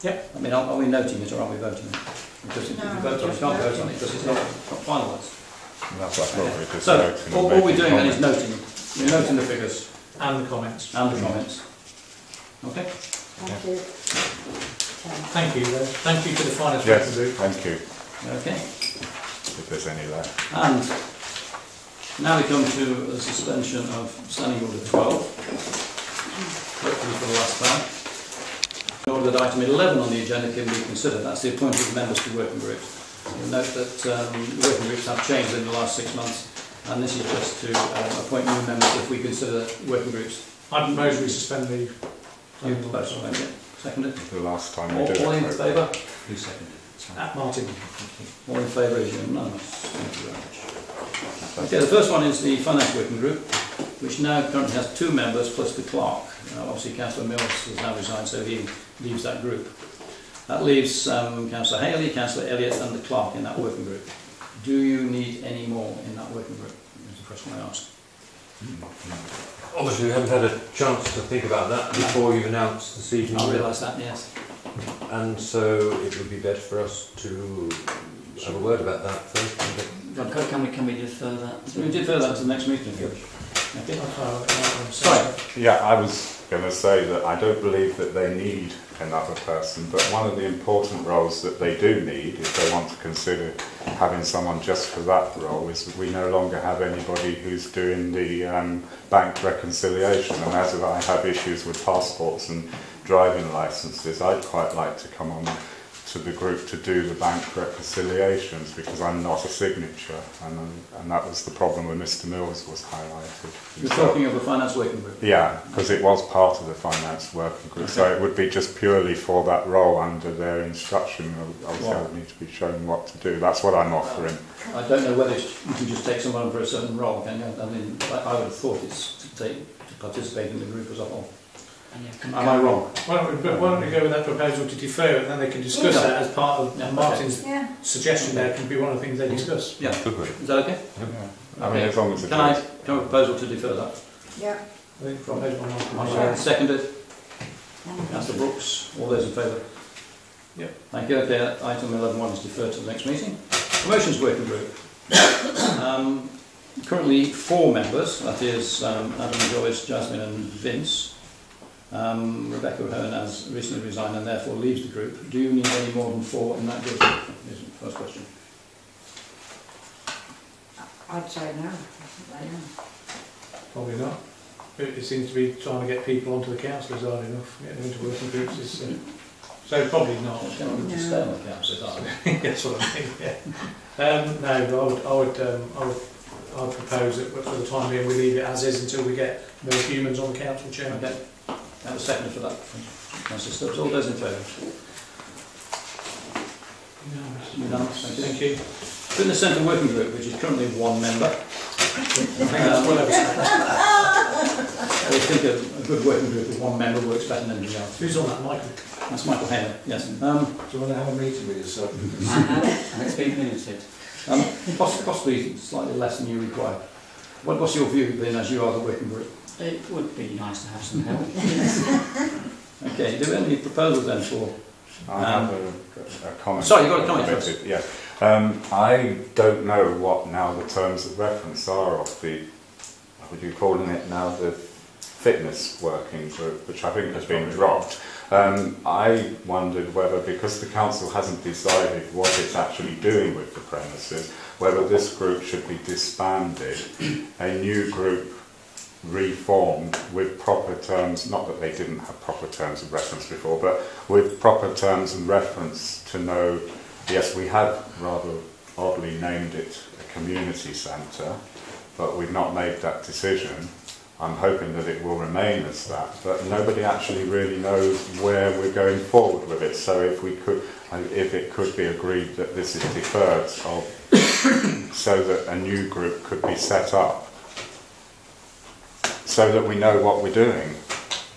Yep. I mean, are we noting it or are we voting it? Because if No, you vote on it, you just can't vote noting on it it. because it's not finalised. And that's what I thought we were just So, noting and all we're making doing then is comments. noting. We're noting the figures And the comments. and the comments. Okay? Thank you. Thank you, thank you to the finance Yes, working group. thank you, Okay. if there's any left. And now we come to the suspension of Standing Order 12. Hopefully for the last time. In order that item 11 on the agenda can be considered, that's the appointment of members to working groups. You'll note that the working groups have changed in the last 6 months, and this is just to appoint new members if we consider working groups. I propose we suspend the... You propose to amend it. Seconded. The last time we All did in it. favour? Who seconded? Martin. All in favour is unanimous. Thank you very much. Okay, the first one is the finance working group, which now currently has 2 members plus the clerk. Obviously, Councillor Mills has now resigned, so he leaves that group. That leaves Councillor Haley, Councillor Elliott, and the clerk in that working group. Do you need any more in that working group? Is the question I ask. Obviously, we haven't had a chance to think about that before you've announced this evening. I realise that, yes. And so it would be better for us to have a word about that first. Can we defer that? So we defer that to the next meeting. Okay. Sorry. Yeah, I was going to say that I don't believe that they need another person, but one of the important roles that they do need, if they want to consider having someone just for that role, is that we no longer have anybody who's doing the bank reconciliation. And as I have issues with passports and driving licences, I'd quite like to come on to the group to do the bank reconciliations because I'm not a signature, and that was the problem when Mr Mills was highlighted. You're talking of the finance working group? Yeah, because it was part of the finance working group, so it would be just purely for that role under their instruction. Obviously, I would need to be shown what to do. That's what I'm offering. I don't know whether you can just take someone for a certain role, can you? I mean, I would have thought it's to participate in the group as a whole. Am I wrong? Why don't we go with that proposal to defer it, and then they can discuss that as part of Martin's suggestion. There can be one of the things they discuss. Yeah. Is that okay? I mean, as long as Can I have a proposal to defer that? Yeah. I think proposal by Martin. Seconded. Councillor Brookes. All those in favour? Yep. Thank you. Okay, item 11.1 is deferred to the next meeting. Promotions working group. Currently 4 members, that is Adam, Joyce, Jasmine and Vince. Rebecca O'Hearn has recently resigned and therefore leaves the group. Do you need any more than 4 in that group? Is the first question. I'd say no. Probably not. It seems to be trying to get people onto the council is hard enough. Getting them into working groups is so probably not. It's going to be to stay on the council, aren't they? That's what I think. Yeah. No, but I would propose that for the time being we leave it as is until we get more humans on the council chair. Okay. That was seconded for that. Councillor Stubbs. All those in favour? Unanimous. Thank you. Fitness Centre Working Group, which is currently 1 member. I think a good working group with 1 member works better than anything else. Who's on that, Michael? That's Michael Haley, yes. Do you want to have a meeting with yourself? And it's been minuted. Possibly slightly less than you require. What's your view, then, as you are the working group? It would be nice to have some help. Okay, do we have any proposals then for... I have a comment. Sorry, you've got a comment first. Yeah. I don't know what now the terms of reference are of the, what would you calling it now, the fitness working group, which I think has been dropped. I wondered whether, because the council hasn't decided what it's actually doing with the premises, whether this group should be disbanded, a new group reformed with proper terms, not that they didn't have proper terms of reference before, but with proper terms and reference to know, yes, we have rather oddly named it a community centre, but we've not made that decision. I'm hoping that it will remain as that, but nobody actually really knows where we're going forward with it. So if it could be agreed that this is deferred, so that a new group could be set up, so that we know what we're doing.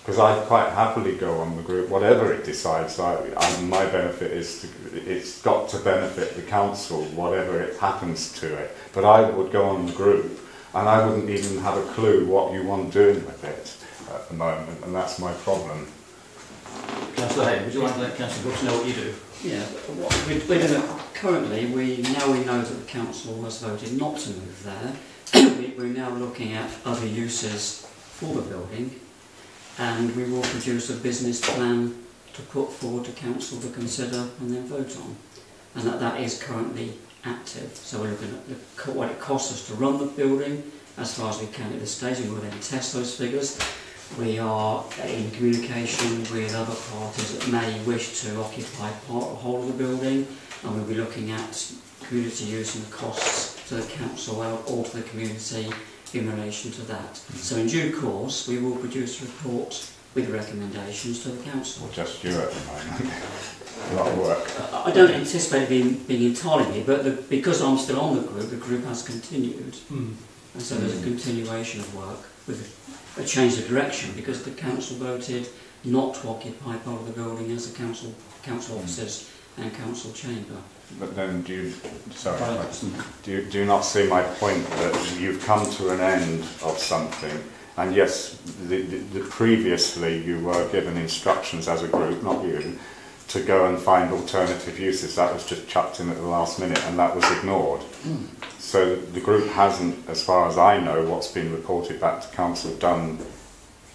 Because I'd quite happily go on the group, whatever it decides. My benefit is it's got to benefit the council, whatever it happens to it. But I would go on the group, and I wouldn't even have a clue what you want doing with it at the moment, and that's my problem. Councillor Hay, would you like to let Councillor Brookes know what you do? Yeah, currently we know that the council has voted not to move there. We're now looking at other uses for the building, and we will produce a business plan to put forward to council to consider and then vote on. And that is currently active. So we're looking at what it costs us to run the building as far as we can at this stage, and we'll then test those figures. We are in communication with other parties that may wish to occupy part or whole of the building, and we'll be looking at community use and costs to the council or to the community in relation to that. So in due course we will produce a report with recommendations to the council. Or just you at the moment. A lot of work. I don't anticipate it being entirely me, but because I'm still on the group has continued. And so there's a continuation of work with a change of direction, because the council voted not to occupy part of the building as a council offices and council chamber. But then do you not see my point that you've come to an end of something? And yes, previously you were given instructions as a group, not you, to go and find alternative uses. That was just chucked in at the last minute, and that was ignored. So the group hasn't, as far as I know, what's been reported back to council, done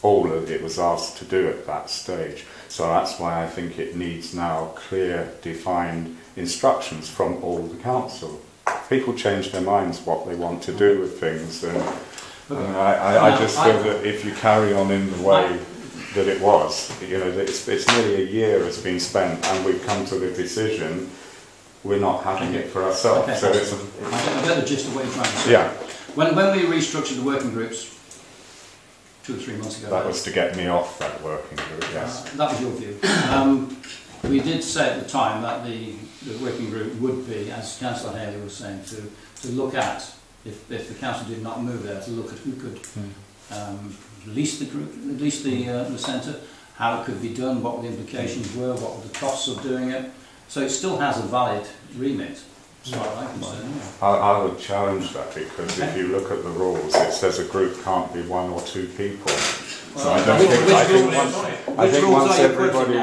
all that it was asked to do at that stage. So that's why I think it needs now clear, defined instructions from all the council. People change their minds what they want to do with things, and I just feel that if you carry on in the way that it was, you know, it's nearly a year has been spent, and we've come to the decision we're not having it for ourselves. Okay, so I get the gist of what you're trying to say. Yeah. When we restructured the working groups 2 or 3 months ago. That was to get me off that working group, yes. That was your view. We did say at the time that the working group would be, as Councillor Haley was saying, to look at, if the council did not move there, to look at who could lease the group, lease the centre, how it could be done, what the implications were, what were the costs of doing it. So it still has a valid remit, as far as I'm concerned. I would challenge that, because if you look at the rules, it says a group can't be 1 or 2 people. So I don't think once everybody...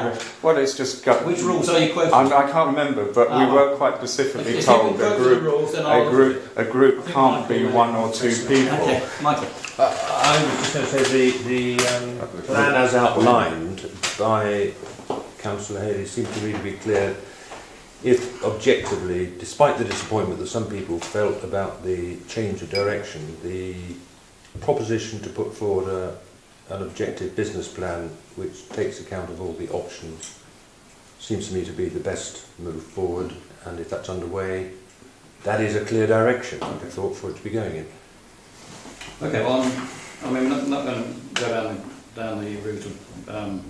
Well, it's just... Which rules are you quoting? I can't remember, but we were quite specifically told a group can't be 1 or 2 people. Okay, Michael. I was just going to say the plan as outlined by Councillor Haley seemed to really be clear. If objectively, despite the disappointment that some people felt about the change of direction, the proposition to put forward an objective business plan which takes account of all the options seems to me to be the best move forward, and if that's underway, that is a clear direction, I would have thought, for it to be going in. Okay, well, I mean, we're not going to go down the route of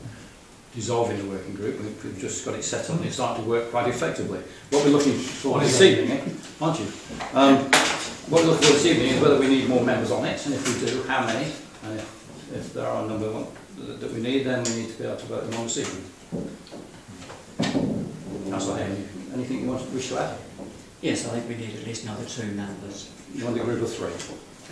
dissolving the working group. We've just got it set up and it's starting to work quite effectively. What we're looking for this evening, aren't you? What we're looking for this evening is whether we need more members on it, and if we do, how many, and if there are a number that we need, then we need to be able to vote them on this evening. Councillor Haley, anything you wish to add? Yes, I think we need at least another 2 members. You want a group of 3?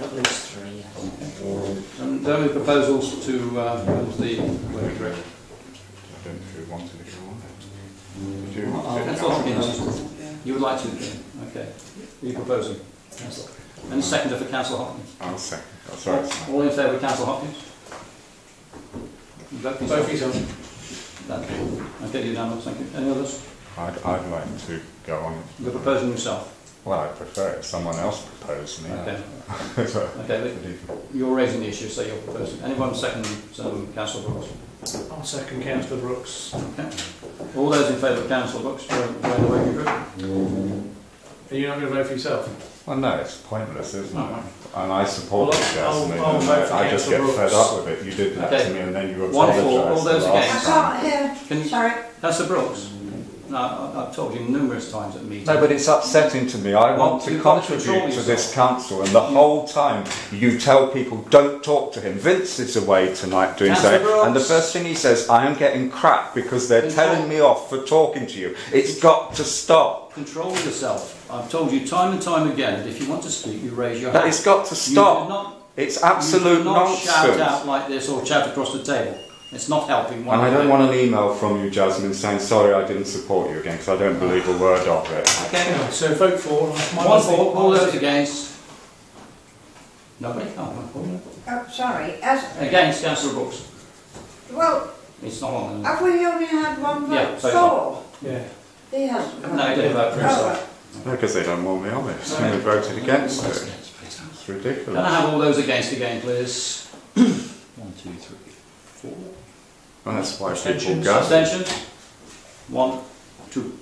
At least 3, yes. Okay. And there are any proposals to move the working group? I don't know if you wanted to go on it. Councillor Hopkins, you would like to? Okay. Are you proposing? Councillor. Any seconder for Councillor Hopkins? I'll second. Oh, sorry. All in favour of Councillor Hopkins? Vote for yourself. Okay, unanimous, thank you. Any others? I'd like to go on it. You're proposing yourself? Well, I prefer it. Someone else proposed me. Okay. So, Okay, you're raising the issue, so you're proposing. Anyone second Councillor Brookes? I'll second Councillor Brookes. Okay. All those in favour of Councillor Brookes join the working group? Are you not going to vote for yourself? Well, no, it's pointless, isn't Oh, it? And I support it, Jasmine, I'll and vote for I just get Councillor fed Brookes. up with it. You did that Okay. to me, and then you 1 apologised. for all those the last against. I time. can't hear. Can you, Sorry. Councillor Brookes? No, I've told you numerous times at meetings. No, but it's upsetting to me. I Well, want to you've got to contribute control to this yourself. council, and the whole time you tell people don't talk to him. Vince is away tonight doing so, Councillor Brookes. and the first thing he says, I am getting crap because they're Control. telling me off for talking to you. It's got to stop. Control yourself. I've told you time and time again that if you want to speak, you raise your But hand. it's got to You stop. do not, It's absolute you do not shout nonsense. out like this or shout across the table. It's not helping one And I don't bit. want an email from you, Jasmine, saying sorry I didn't support you again, because I don't believe a word of it. Okay. Anyway, so vote for. 1 for, all those against. Nobody? Oh, Oh, sorry. As, against Councillor Brookes. well, It's not on. have we only had one vote Yeah, so for? Yeah. He hasn't. No, he didn't vote for himself. No, because they don't want me on it. So they voted against it. It's Can ridiculous. I have all those against again, please? 1, 2, 3, 4. Well, that's why people Abstentions? go. Abstentions? 1, 2.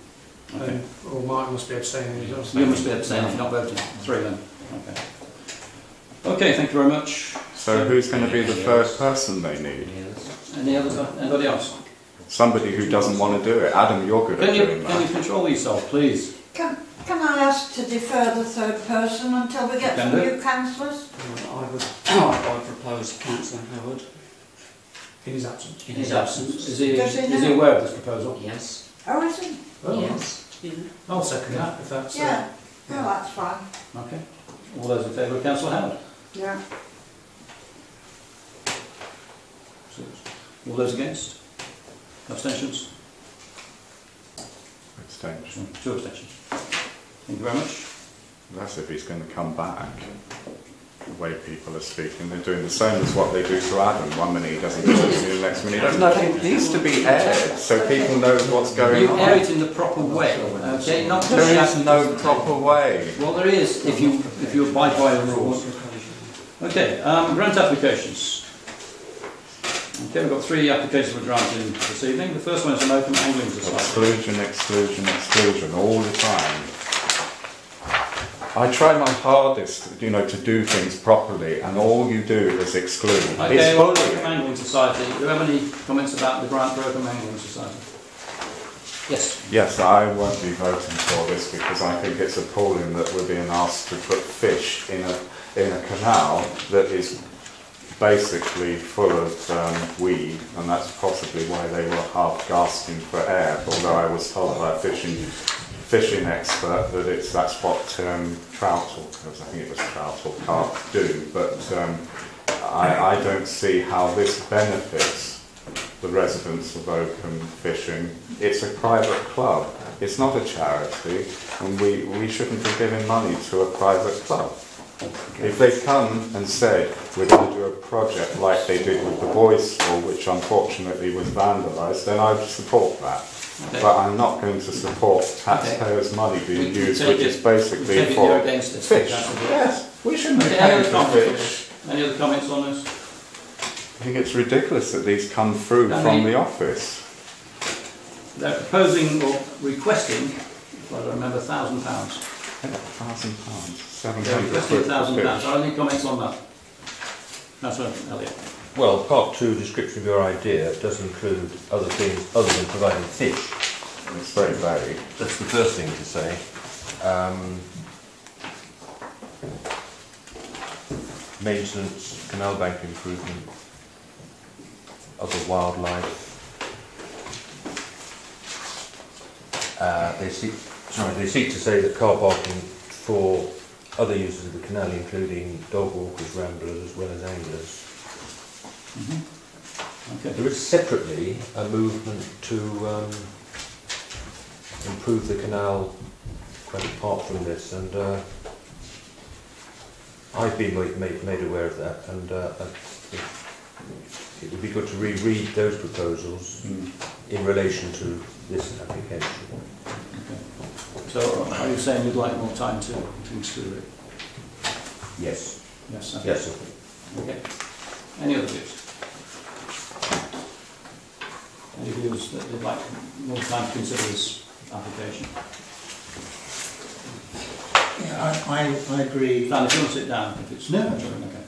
Okay. Or Mark must be abstaining as well. You must be abstaining if you're not voting. 3 then. Okay. Okay, thank you very much. So who's going to be the first person they need? Anybody else? Somebody who doesn't want to do it. Adam, you're good at Can you doing that. control yourself, please? Can I ask to defer the third person until we get Can some do. new councillors? I would propose Councillor Howard In his absence. in his absence. Is he Does he know? aware of this proposal? Yes. Oh, is he? Oh, Yes. Yeah. I'll second that if that's. Yeah. Oh, that's fine. Okay. All those in favour of Councillor Howard? Yeah. All those against? Abstentions? Abstention. 2 abstentions. Thank you very much. That's if he's going to come back. The way people are speaking, they're doing the same as what they do to Adam. One minute he doesn't talk to you, the next minute he doesn't. No, it needs to be aired so people know what's going You air on. it in the proper way, okay? Not just There is shouting no across the proper table. way. Well, there is if you abide by the rules. Okay, grant applications. Okay, we've got 3 applications we're granting this evening. The first one is an Oakham Angling Society. Exclusion, exclusion, exclusion, all the time. I try my hardest, to do things properly, and all you do is exclude. Okay, It's well, Oakham bullying. Angling Society. Do you have any comments about the grant for Oakham Angling Society? Yes. Yes, I won't be voting for this because I think it's appalling that we're being asked to put fish in a canal that is basically full of weed, and that's possibly why they were half gasping for air, although I was told by a fishing expert that that's what trout, or I think it was trout or carp do, but I don't see how this benefits the residents of Oakham fishing. It's a private club, it's not a charity, and we shouldn't be giving money to a private club. If they come and said we're going to do a project like they did with the boys' school, which unfortunately was vandalised, then I'd support that. Okay. But I'm not going to support taxpayers' money being We used, take which it- is basically take it for you're against it, fish. Councillor. Yes, we shouldn't be Okay, any paying other for comments? fish. Any other comments on this? I think it's ridiculous that these come through I from mean- the office. They're proposing or requesting, if I remember, £1,000. £1,000, They're 700 requesting quid for £1,000. fish. Are there any comments on that? Councillor Elliott. Well, part 2 description of your idea does include other things other than providing fish. It's very vague. That's the first thing to say. Maintenance, canal bank improvement, other wildlife. They seek to say that car parking for other users of the canal, including dog walkers, ramblers, as well as anglers. Okay. There is separately a movement to improve the canal quite apart from this, and I've been made aware of that, and it would be good to reread those proposals in relation to this application. So are you saying you'd like more time to exclude it? Yes. Yes. Okay. Yes. Okay. Any other views? Any views that they'd like more time to consider this application? I agree. Dan, if you want to sit down, if it's... No. Okay.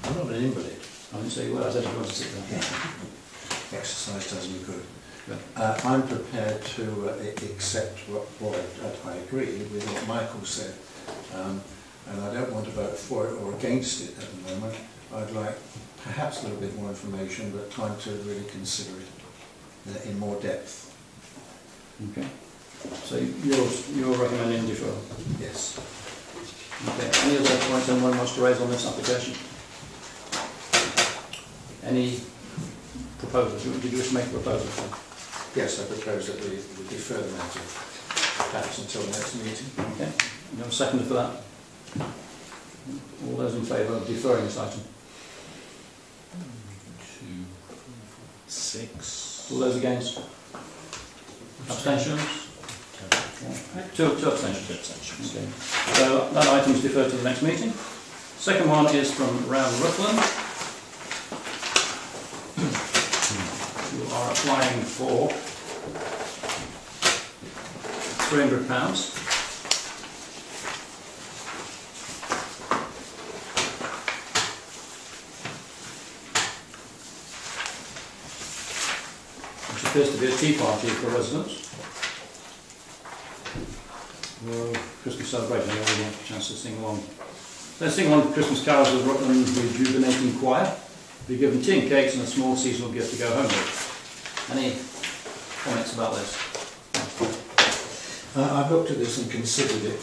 I'm not an invalid. I didn't say you were, I said if you want to sit down. Exercise does me good. Yeah. I'm prepared to accept what I agree with what Michael said. And I don't want to vote for it or against it at the moment. I'd like perhaps a little bit more information, but time to really consider it in more depth. Okay. So you're recommending deferral? Yes. Okay. Any other points anyone wants to raise on this application? Any proposals? Did you wish to make a proposal? Yes, I propose that we defer the matter perhaps until the next meeting. Okay. You have a seconder for that? All those in favour of deferring this item? 2, 4, 6. All those against? Abstentions? Okay. Two abstentions. Okay. So that item is deferred to the next meeting. Second one is from Round Rutland. You are applying for £300. Which appears to be a tea party for residents. Well, Christmas celebration, I really want a chance to sing along. Let's sing along Christmas carols with Rutland Rejuvenating Choir. Be given tea and cakes and a small seasonal gift to go home with. Any comments about this? I've looked at this and considered it,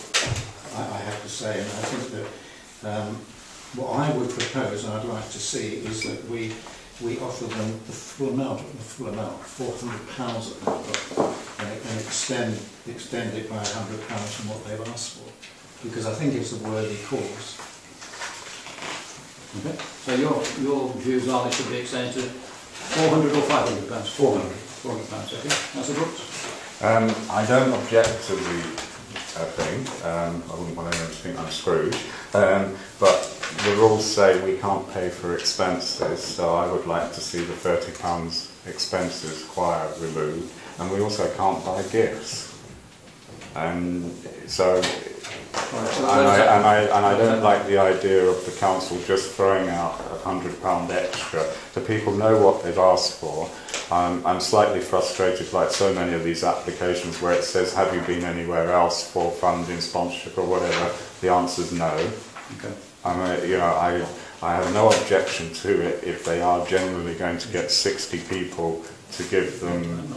I have to say, and I think that what I would propose and I'd like to see is that we offer them the full amount, £400 and extend it by £100 from what they've asked for, because I think it's a worthy cause. Okay. So your views are they should be extended to £400 or £500? £400. Okay. Councillor Brookes? I don't object to the thing. I wouldn't want anyone to think I'm Scrooge. But the rules say we can't pay for expenses, so I would like to see the £30 expenses choir removed, and we also can't buy gifts. And so, and I don't like the idea of the council just throwing out £100 extra. The people know what they've asked for. I'm slightly frustrated, like so many of these applications where it says, have you been anywhere else for funding, sponsorship or whatever? The answer's no. Okay. I have no objection to it if they are generally going to get 60 people to give them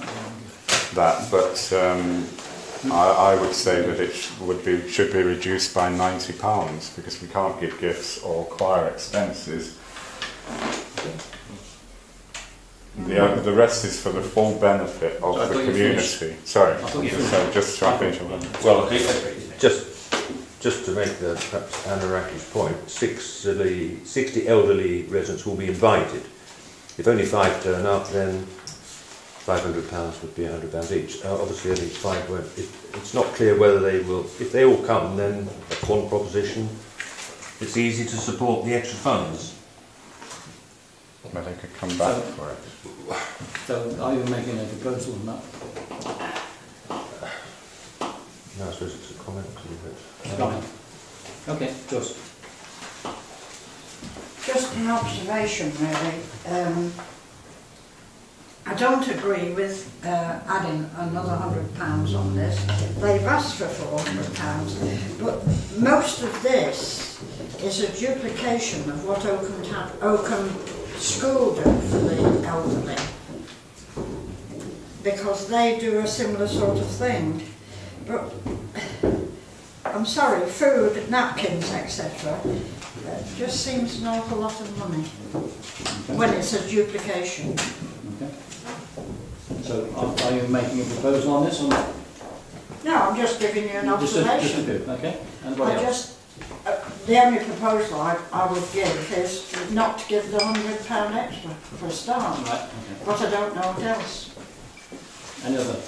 that, but I would say that it should be reduced by £90 because we can't give gifts or choir expenses. The rest is for the full benefit of the community. Sorry, just try to finish. Well, just to make perhaps Anna Rackey's point, 60 elderly residents will be invited. If only 5 turn up, then £500 would be £100 each. Obviously, only 5 won't. It's not clear whether they will. If they all come, then that's one proposition. It's easy to support the extra funds. But they could come back for it. So are you making a proposal on that? No, I suppose it's a comment to it. Comment. Okay, Joyce. Just an observation, really. I don't agree with adding another £100 on this. They've asked for £400, but most of this is a duplication of what Oakham School do for the elderly, because they do a similar sort of thing. But I'm sorry, food, napkins, etc. Just seems an awful lot of money when it's a duplication. Okay. So are you making a proposal on this or not? No, I'm just giving you an observation. Just a bit, okay. Anybody else? The only proposal I would give is not to give the £100 extra for a start. Right, okay. But I don't know what else. Any other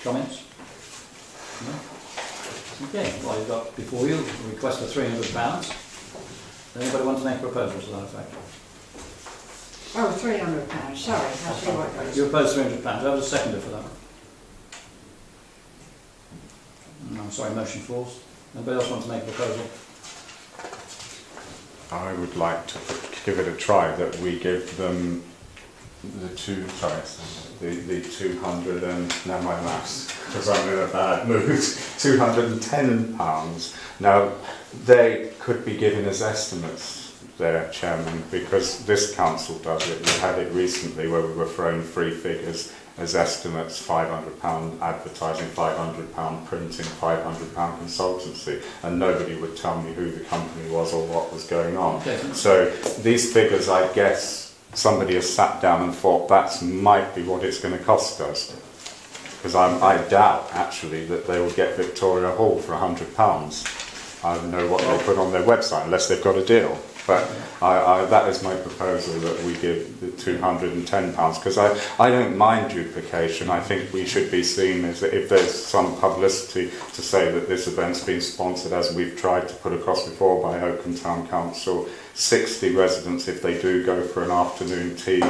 comments? No? Okay, well you've got before you a request for £300. Does anybody want to make a proposal to that effect? Oh, £300, sorry, I see what it is. You oppose £300. Do I have a seconder for that? No, I'm sorry, motion falls. Anybody else want to make a proposal? I would like to give it a try, that we give them the 200 and, now my maths, because I'm in a bad mood, £210. Now, they could be given as estimates, their chairman, because this council does it. We had it recently where we were throwing free figures as estimates: £500 advertising, £500 printing, £500 consultancy, and nobody would tell me who the company was or what was going on. Okay. So these figures, I guess, somebody has sat down and thought that might be what it's going to cost us. Because I doubt, actually, that they will get Victoria Hall for £100. I don't know what they put on their website, unless they've got a deal. But that is my proposal, that we give the £210, because I don't mind duplication. I think we should be seen as, if there's some publicity to say that this event's been sponsored, as we've tried to put across before, by Oakham Town Council, 60 residents if they do go for an afternoon tea.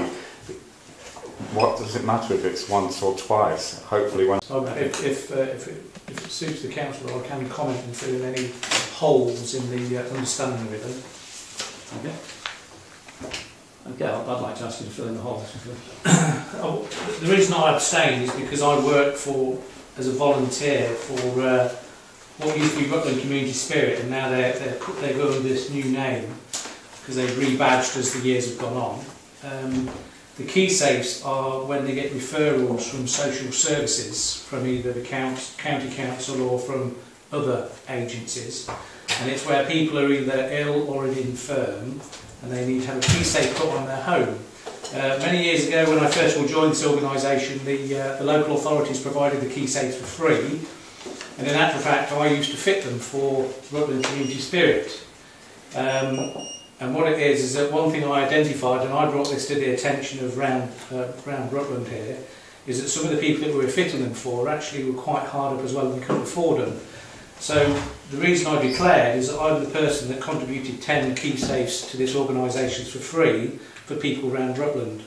What does it matter if it's once or twice? Hopefully once. If it suits the council, I can comment and fill in any holes in the understanding of it. Okay. Okay, I'd like to ask you to fill in the holes. The reason I abstain is because I work as a volunteer for what used to be Rutland Community Spirit, and now they're going with this new name because they've rebadged as the years have gone on. The key safes are when they get referrals from social services, from either the county council or from other agencies, and it's where people are either ill or infirm and they need to have a key safe put on their home. Many years ago, when I first of all joined this organisation, the local authorities provided the key safes for free, and in actual fact I used to fit them for Rutland Community Spirit. And what it is that one thing I identified, and I brought this to the attention of round Rutland here, is that some of the people that we were fitting them for actually were quite hard up as well and couldn't afford them. So the reason I declared is that I'm the person that contributed 10 key safes to this organisation for free for people around Rutland.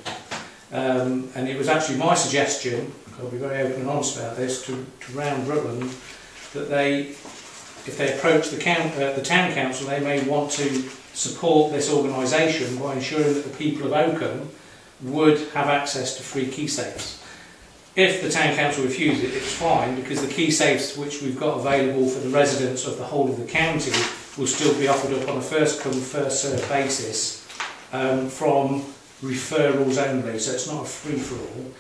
And it was actually my suggestion, I'll be very open and honest about this, to round Rutland, that if they approach the town council, they may want to support this organisation by ensuring that the people of Oakham would have access to free key safes. If the town council refuse it, it's fine, because the key safes which we've got available for the residents of the whole of the county will still be offered up on a first come, first served basis from referrals only, so it's not a free-for-all.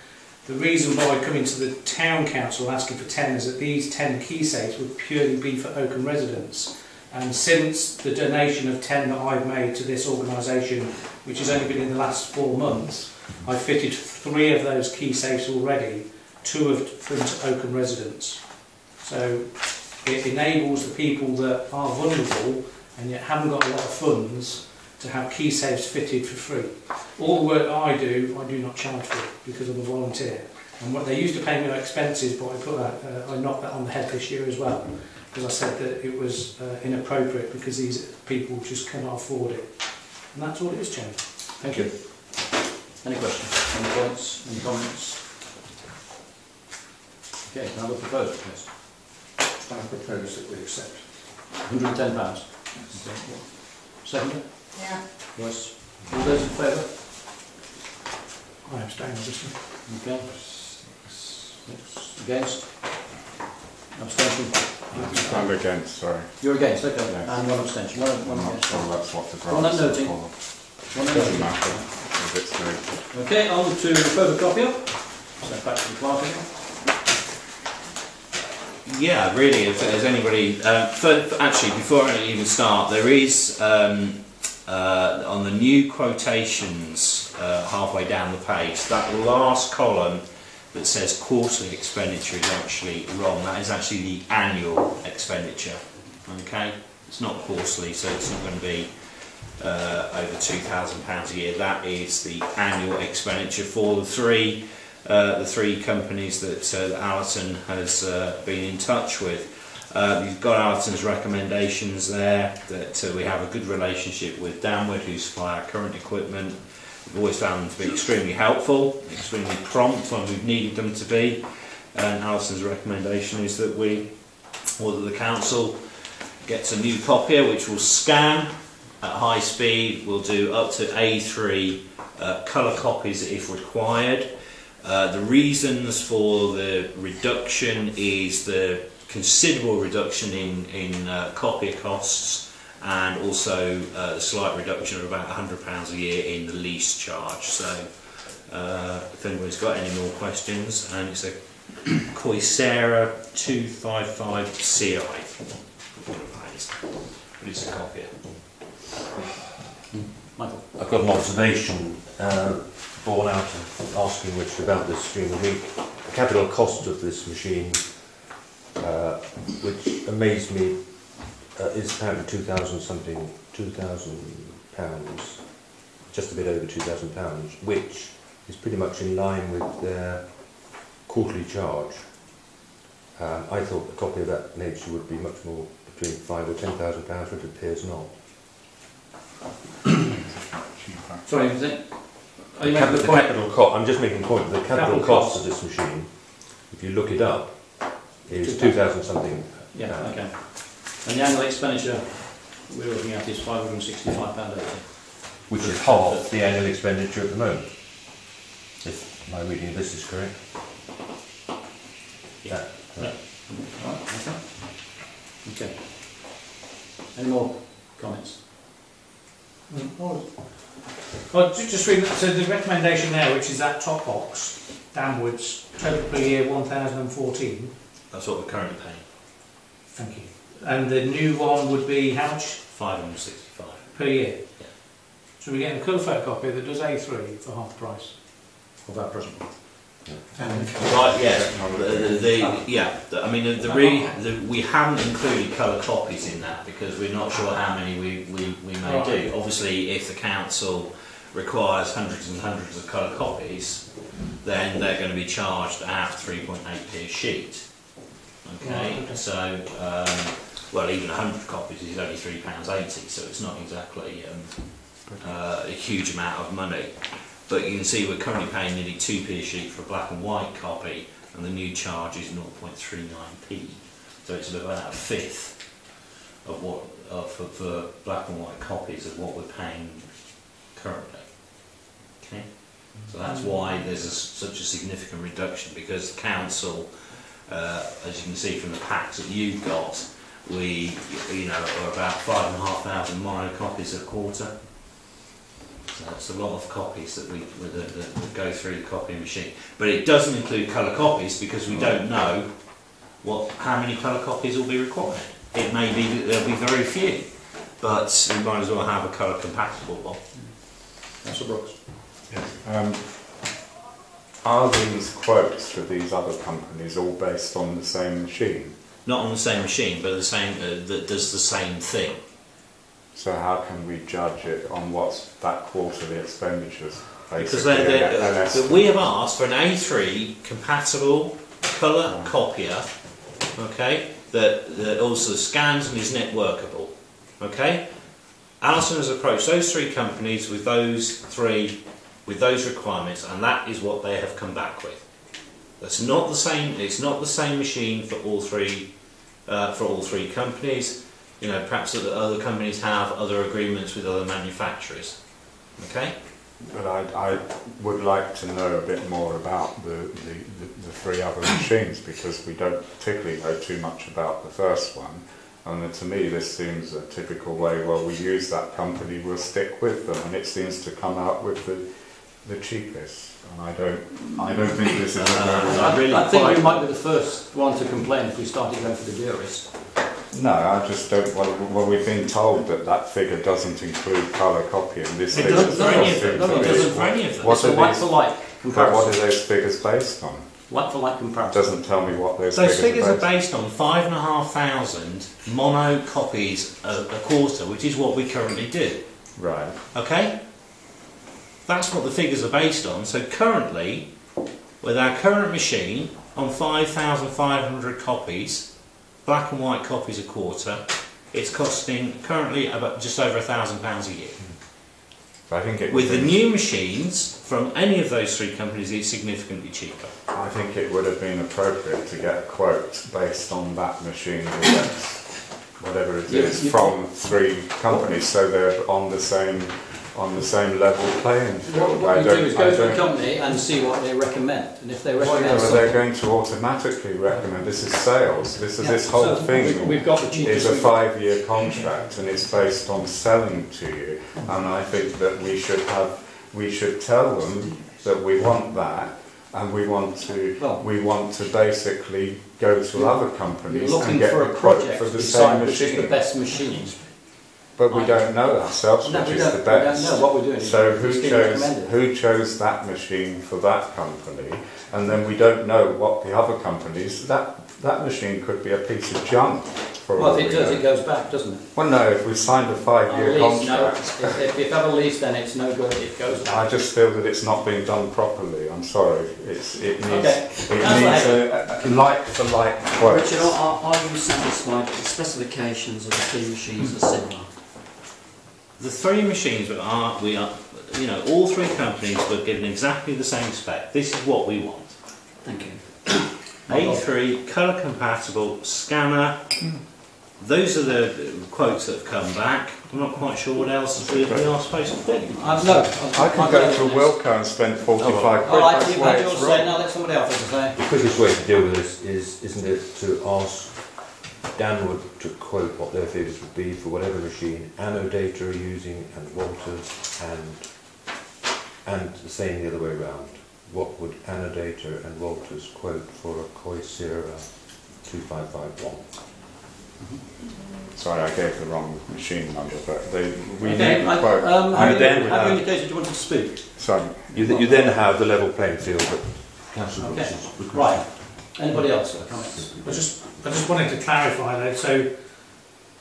The reason why I come into the town council asking for 10 is that these 10 key safes would purely be for Oakham residents. And since the donation of 10 that I've made to this organisation, which has only been in the last 4 months, I've fitted 3 of those key safes already, 2 of them to Oakham residents. So it enables the people that are vulnerable and yet haven't got a lot of funds to have key safes fitted for free. All the work I do not charge for, because I'm a volunteer. And what they used to pay me my expenses, but I knocked that on the head this year as well, because I said that it was inappropriate because these people just cannot afford it. And that's all it is, Chairman. Thank you. Any questions? Any points? Any comments? Okay, can I have a proposal, please? I propose that we accept. £110. Okay. Second? Yeah. Yes. All those in favour? I abstain, obviously. Okay. Against? Abstention? I'm against, sorry. You're against, okay. Yes. And one abstention. One I'm not against. sure that's what the On that grants are noting. for. One Doesn't noting. matter if it's noted. Okay, on to the photocopier. So back to the clerk again. Yeah, really, if there's anybody... actually, before I even start, there is, on the new quotations halfway down the page, that last column that says quarterly expenditure is actually wrong. That is actually the annual expenditure. Okay? It's not quarterly, so it's not going to be over £2,000 a year. That is the annual expenditure for the three companies that Allerton has been in touch with. You've got Allerton's recommendations there, that we have a good relationship with Danwood, who supply our current equipment. We've always found them to be extremely helpful, extremely prompt when we've needed them to be. And Allerton's recommendation is that the council gets a new copier which will scan at high speed. We'll do up to A3 colour copies if required. The reasons for the reduction is the considerable reduction in copier costs, and also a slight reduction of about £100 a year in the lease charge. So if anybody's got any more questions, and it's a Koisera 255 CI. But it's a copier. Michael? I've got an observation born out of asking Richard about this during the week. The capital cost of this machine, which amazed me, is apparently £2,000, just a bit over £2,000, which is pretty much in line with their quarterly charge. I thought a copy of that nature would be much more, between £5,000 or £10,000, but it appears not. Sorry, was it? Are you The making the point? capital cost, I'm just making a point, the capital cost of this machine, if you look it up, is 2,000 something. Yeah, okay. And the annual expenditure we're looking at is £565.80. Which is half the annual expenditure at the moment, if my reading of this is correct. Yeah. Right, okay. Any more comments? Well, just read, so the recommendation there, which is that top box, downwards, total per year 1,014. That's what we're currently paying. Thank you. And the new one would be how much? 565 per year. Yeah. So we're getting a colour photocopy that does A3 for half the price. Of our present one. Right, I mean, we haven't included colour copies in that because we're not sure how many we may do. Obviously, if the council requires hundreds and hundreds of colour copies, then they're going to be charged at 3.8p a sheet. Okay, so, well, even 100 copies is only £3.80, so it's not exactly a huge amount of money. But you can see we're currently paying nearly 2p a sheet for a black and white copy, and the new charge is 0.39p. So it's about a fifth of what for black and white copies of what we're paying currently. Okay, so that's why there's such a significant reduction, because the council, as you can see from the packs that you've got, we are about 5,500 mono copies a quarter. So that's a lot of copies that that go through the copying machine. But it doesn't include colour copies because we don't know how many colour copies will be required. It may be that there'll be very few, but we might as well have a colour compatible one. That's Brookes. Are these quotes for these other companies all based on the same machine? Not on the same machine, but the same that does the same thing. So how can we judge it on what's that quarterly expenditures? Because we have asked for an A3 compatible colour copier, okay, that also scans and is net workable. Okay, Alison has approached those three companies with those requirements, and that is what they have come back with. That's not the same. It's not the same machine for all three companies. You know, perhaps other companies have other agreements with other manufacturers. Okay. But I would like to know a bit more about the three other machines, because we don't particularly know too much about the first one. And to me, this seems a typical way. Well, we use that company, we'll stick with them, and it seems to come out with the cheapest. And I don't think this is. I think we might be the first one to complain if we started going for the dearest. No, I just don't. Well, we've been told that figure doesn't include colour copying. This it doesn't for any of them. No, it doesn't for any of them. It's a like-for-like comparison. What are those figures based on? Like-for-like comparison. Doesn't tell me what those figures are based on. 5,500 mono copies a quarter, which is what we currently do. Right. Okay? That's what the figures are based on. So currently, with our current machine, on 5,500 copies, black and white copies a quarter, it's costing currently about just over £1,000 a year. I think with the new machines from any of those three companies, it's significantly cheaper. I think it would have been appropriate to get a quote based on that machine against whatever it is, from 3 companies, so they're on the same level playing field. What we do is go to a company and see what they recommend, and if they recommend well, they're going to automatically recommend. This is sales. This whole thing we've got the is a 5-year contract, and it's based on selling to you. And I think that we should tell them that we want that, and we want to basically go to other companies and get a quote for the same machine. Which is the best machine. But we don't know ourselves which is the best. We don't know what we're doing. So who chose that machine for that company? And then we don't know what the other companies. That machine could be a piece of junk. Well, if it does, it goes back, doesn't it? Well, no. If we've signed a 5-year contract, no. If you have a lease, then it's no good. It goes back. I just feel that it's not being done properly. I'm sorry. It needs a like-for-like quote. Richard, are you satisfied that the specifications of the 3 machines are similar? The 3 machines all 3 companies were given exactly the same spec. This is what we want. Thank you. A3, colour compatible, scanner. Those are the quotes that have come back. I'm not quite sure what else we are supposed to do. I could go to Wilco and spend 45 quid. Alright, you've had yours say, now let somebody else have a say. The quickest way to deal with this isn't it, to ask Danwood to quote what their figures would be for whatever machine Anodata are using, and Walters, and the same the other way around. What would Anodata and Walters quote for a Koisira 2551? Sorry, I gave the wrong machine number, but we need Okay, a quote. have you indicated you wanted to speak? Sorry. You then have the level playing field that Councillor Brookes is requesting. Right. Anybody else got comments? I just wanted to clarify though, so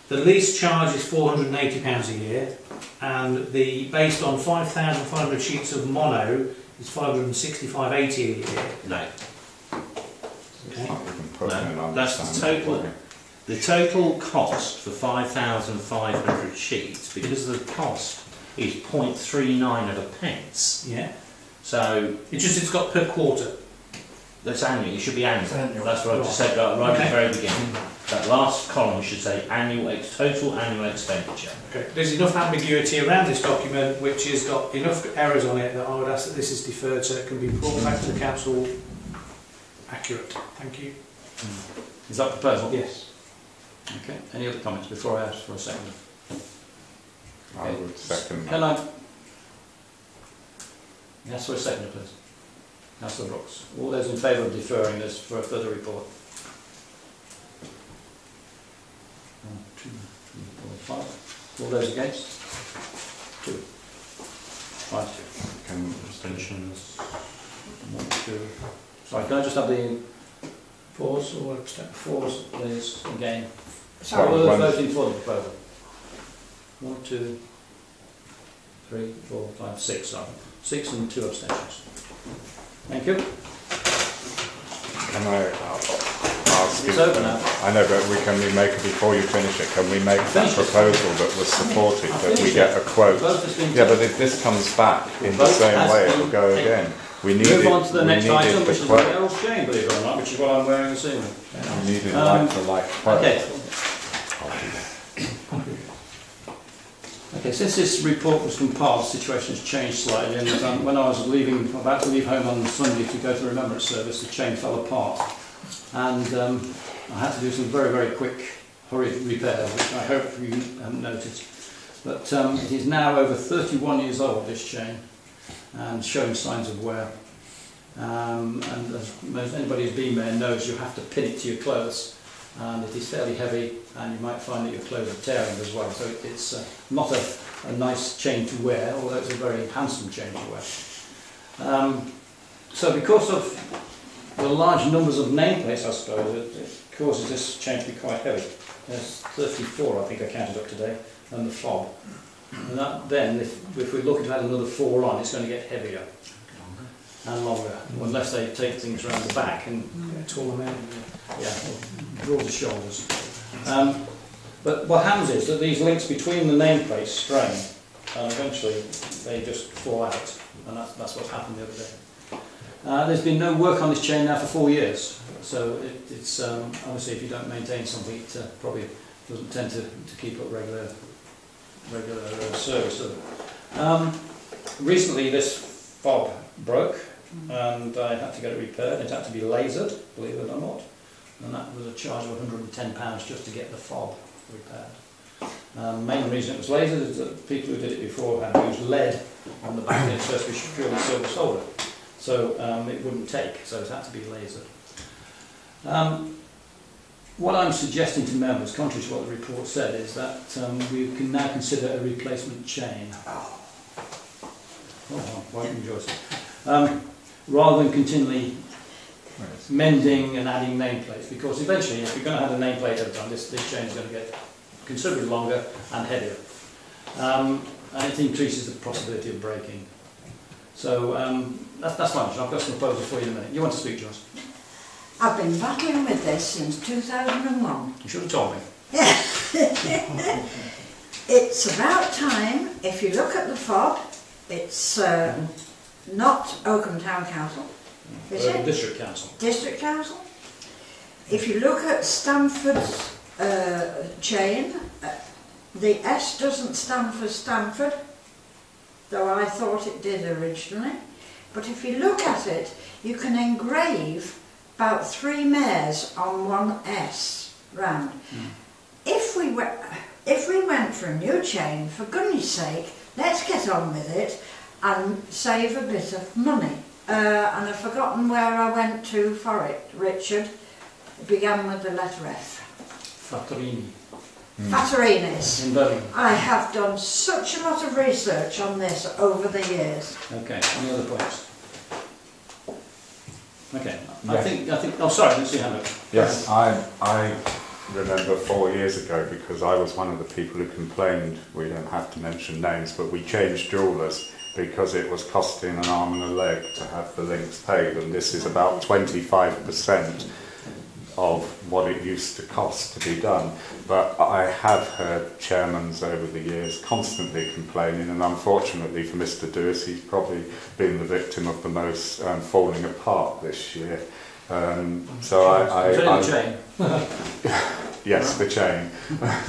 the lease charge is £480 a year, and based on 5,500 sheets of mono is £565.80 a year. No. Okay. No, that's the total. The total cost for 5,500 sheets, because the cost is 0.39 of a pence. Yeah. So It's got per quarter. that's annual. It should be annual. Annual. That's what I just said right at the very beginning. That last column should say total annual expenditure. Okay. There's enough ambiguity around this document which has got enough errors on it that I would ask that this is deferred so it can be brought back to the council accurate. Thank you. Is that the proposal? Yes. Okay. Any other comments before I ask for a second? I would second Can that. I? Yes, for a second, please. Councillor Brookes. All those in favour of deferring this for a further report? 1, 2, 3, 4, 5. All those against? 2. 5, 2. Can Abstentions. 1, 2. Sorry, can I just have the fours or fours, please, again? Sorry. All those voting for the proposal? 1, 2, 3, 4, 5, 6. Sorry. 6 and 2 abstentions. Thank you. Can I ask It's you? over now. I know, but can we make it before you finish it? Can we make that Finish it. proposal that was supported, that we get a quote? The vote has been Yeah, but taken. if this comes back in the vote same has way, been it'll go taken. again. We Move needed, on to the next item, the which is the quote. Errol's chain, believe it or not, which is what I'm wearing this evening. We needed like quote. Okay. Okay, since this report was compiled, the situation has changed slightly, and when I was about to leave home on Sunday to go to Remembrance Service, the chain fell apart. And I had to do some very, very quick, hurried repairs, which I hope you haven't noticed. But it is now over 31 years old, this chain, and showing signs of wear. And as anybody who's been there knows, you have to pin it to your clothes. And it is fairly heavy, and you might find that your clothes are tearing as well. So it's not a nice chain to wear, although it's a very handsome chain to wear. So because of the large numbers of nameplates, I suppose, it causes this chain to be quite heavy. There's 34, I think I counted up today, and the fob. And that, then, if we're looking to add another 4 on, it's going to get heavier and longer, unless they take things around the back and Taller man. broader shoulders. But what happens is that these links between the nameplates strain, and eventually they just fall out, and that's what happened the other day. There's been no work on this chain now for 4 years, so it's obviously if you don't maintain something, it probably doesn't tend to keep up regular service. Recently this fob broke and I had to get it repaired. It had to be lasered, believe it or not, and that was a charge of £110 just to get the fob repaired. Main reason it was lasered is that people who did it before had used lead on the back and it's supposed to be purely silver solder, so it wouldn't take, so it had to be lasered. What I'm suggesting to members, contrary to what the report said, is that we can now consider a replacement chain. Why don't you Joyce? Rather than continually mending and adding nameplates, because eventually, if you're going to have a nameplate every time, this chain is going to get considerably longer and heavier, and it increases the possibility of breaking. So that's fine. I've got some proposals for you in a minute. You want to speak, Joyce? I've been battling with this since 2001. You should have told me. It's about time. If you look at the fob, it's not Oakham Town Council, is it? District Council. District Council. If you look at Stamford's chain, the S doesn't stand for Stamford, though I thought it did originally. But if you look at it, you can engrave about 3 mares on one S round. If we went for a new chain, for goodness sake, let's get on with it and save a bit of money. And I've forgotten where I went to for it, Richard. It began with the letter F. Fattorini. Fattorinis. In Birmingham. I have done such a lot of research on this over the years. Okay, any other points? Okay, Yeah. I think, oh sorry, let's see how much. Yes, I remember 4 years ago, because I was one of the people who complained, we don't have to mention names, but we changed jewellers because it was costing an arm and a leg to have the links paid, and this is about 25% of what it used to cost to be done. But I have heard chairmans over the years constantly complaining, and unfortunately for Mr. Dewis, he's probably been the victim of the most falling apart this year. So I chain. yes, the chain.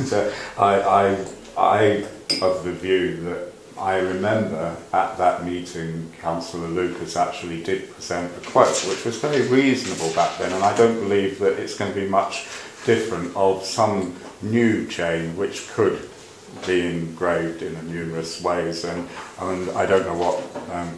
So I of the view that I remember at that meeting, Councillor Lucas actually did present a quote, which was very reasonable back then, and I don't believe that it's going to be much different of some new chain which could be engraved in numerous ways. And I don't know what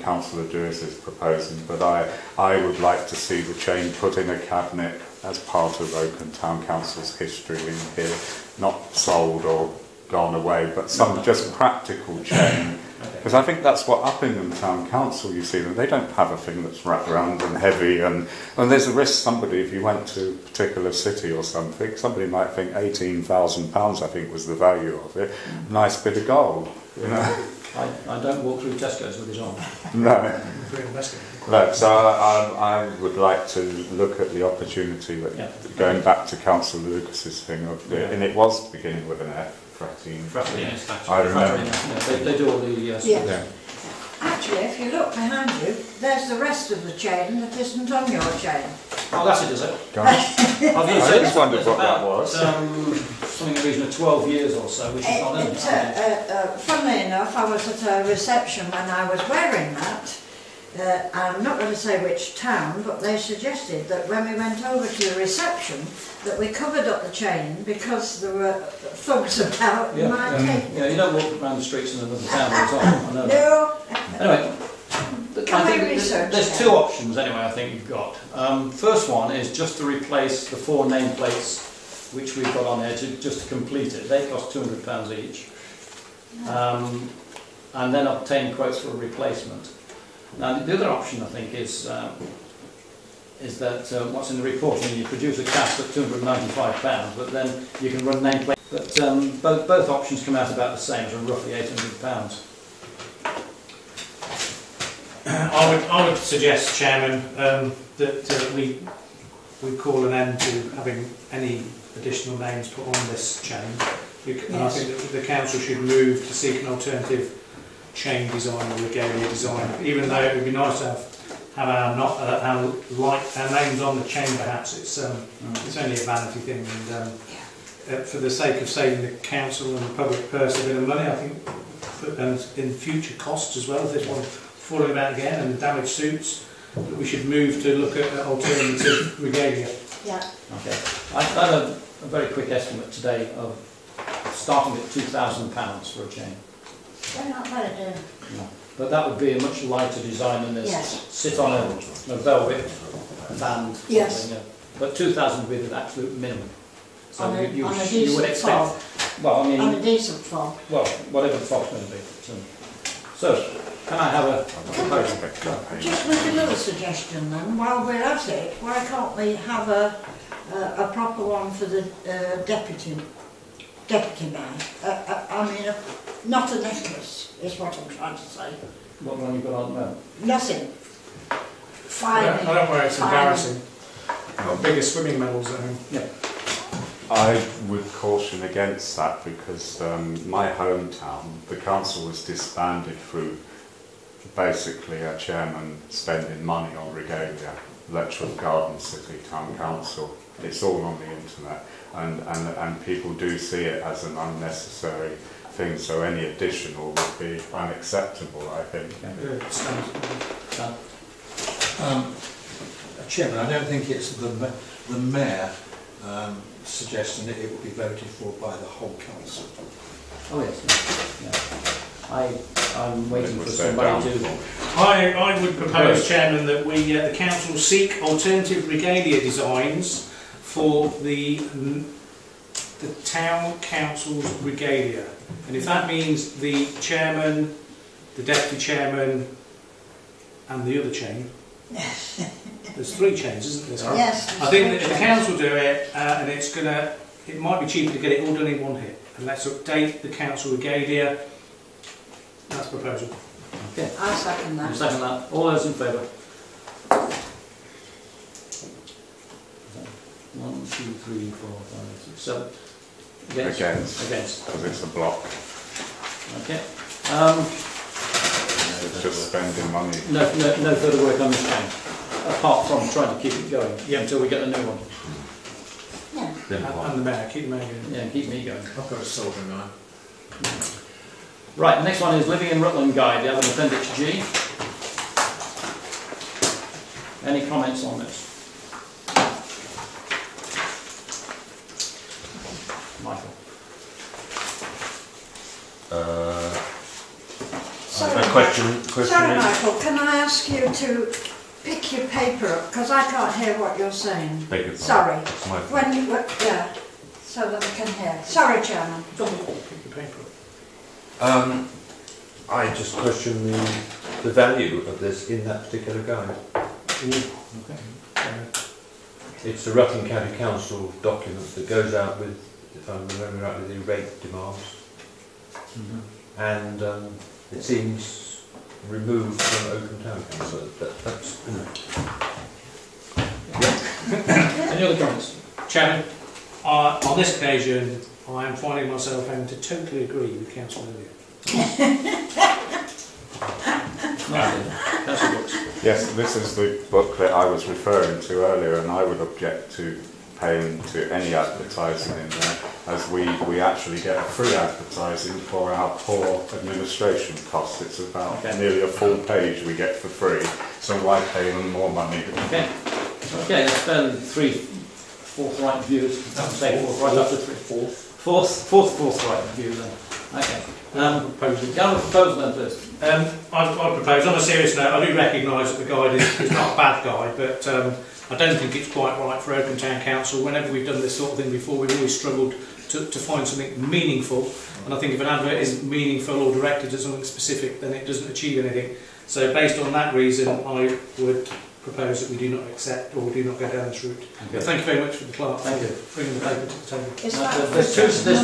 Councillor Dewis is proposing, but I would like to see the chain put in a cabinet as part of Oakham Town Council's history in here, not sold or gone away, but some just practical chain. Because I think that's what Uppingham Town Council, you see, they don't have a thing that's wrapped around and heavy, and there's a risk somebody, if you went to a particular city or something, somebody might think £18,000 I think was the value of it. Nice bit of gold, you know. I don't walk through Tesco's with his on. No. No, so I would like to look at the opportunity that going back to Councillor Lucas's thing of and it was beginning with an F. I remember. They do all the yeah. Actually, if you look behind you, there's the rest of the chain that isn't on your chain. Oh, that's it, is it? I just wondered what that was. Something in the region of 12 years or so, which is not in it. Funnily enough, I was at a reception when I was wearing that. I'm not going to say which town, but they suggested that when we went over to the reception that we covered up the chain because there were thugs about. Yeah, you don't walk around the streets in another town all the time. I know. No. Anyway, I think there's 2 options anyway I think you've got. First one is just to replace the 4 nameplates which we've got on here just to complete it. They cost £200 each. And then obtain quotes for a replacement. Now the other option I think is that what's in the report, you produce a cast at £295, but then you can run nameplate. But both options come out about the same, so roughly £800. I would suggest, Chairman, that we call an end to having any additional names put on this chain. And I think that the council should move to seek an alternative chain design or regalia design, even though it would be nice to have our names on the chain. Perhaps it's only a vanity thing, and for the sake of saving the council and the public purse a bit of money, I think, and in future costs as well, if this one falling about again and damaged suits, that we should move to look at alternative regalia. Yeah. Okay. I've done a very quick estimate today of starting at £2,000 for a chain. They're not bad at doing. No. But that would be a much lighter design than this. Yes. Sit on a velvet band. Yes. Yeah. But 2,000 would be the absolute minimum. So On a you would decent expect. Well, I mean, On a decent fob. well, whatever the fog's going to be. So, can I have a proposal? Just with a little suggestion then, while we're at it, why can't we have a proper one for the deputy mayor? I mean, not a necklace, is what I'm trying to say. What one you got on at the moment? Nothing. I don't worry, it's Fine. embarrassing. Got bigger swimming medals at home. Yeah. I would caution against that because my hometown, the council was disbanded through basically a chairman spending money on regalia, Letchworth Garden City Town Council. It's all on the internet, and people do see it as an unnecessary thing, so any additional would be unacceptable, I think. Chairman, I don't think it's the mayor suggesting that it will be voted for by the whole council. Oh yes. Yeah. I'm waiting for somebody to. I would propose, Chairman, that we the council seek alternative regalia designs for the town council's regalia, and if that means the chairman, the deputy chairman, and the other chain. There's 3 chains, isn't there? Yes. I think that if the council do it, and it might be cheaper to get it all done in one hit. And let's update the council regalia. That's the proposal. Okay. I second that. You second that. All those in favour? 1, 2, 3, 4, 5, 6, 7. Against. Against. Because it's a block. Okay. It's just spending money. No further work on this chain, apart from trying to keep it going until we get a new one. Yeah. And the mayor, keep the mayor going. Yeah, keep me going. I've got a soldering iron. Right, next one is Living in Rutland Guide. You have an Appendix G. Any comments on this? Michael. Sorry, Michael, can I ask you to pick your paper up, because I can't hear what you're saying. Sorry. When you, yeah, so that I can hear. Sorry, Chairman. Pick your paper up. I just question the value of this in that particular guide. Okay. It's the Rutland County Council document that goes out with, if I remember rightly, the rate demands. And it seems removed from Oakham Town Council. That's Any other comments? Chairman, on this occasion, I am finding myself having to totally agree with Councillor Elliott. Councillor Brookes. Yes, this is the booklet I was referring to earlier, and I would object to paying to any advertising in there, as we actually get a free advertising for our poor administration costs. It's about nearly a full page we get for free, so why pay them more money? Okay. Okay, that's fairly forthright views. Say forthright after forthright view then. Okay. Proposal. Can I have a proposal then, please? I propose, on a serious note, I do recognise that the guide is not a bad guide, but I don't think it's quite right for Oakham Town Council. Whenever we've done this sort of thing before, we've always struggled to find something meaningful, and I think if an advert isn't meaningful or directed at something specific, then it doesn't achieve anything. So based on that reason, I would propose that we do not accept or do not go down this route. But thank you very much for the clerk for bringing the paper to the table. There's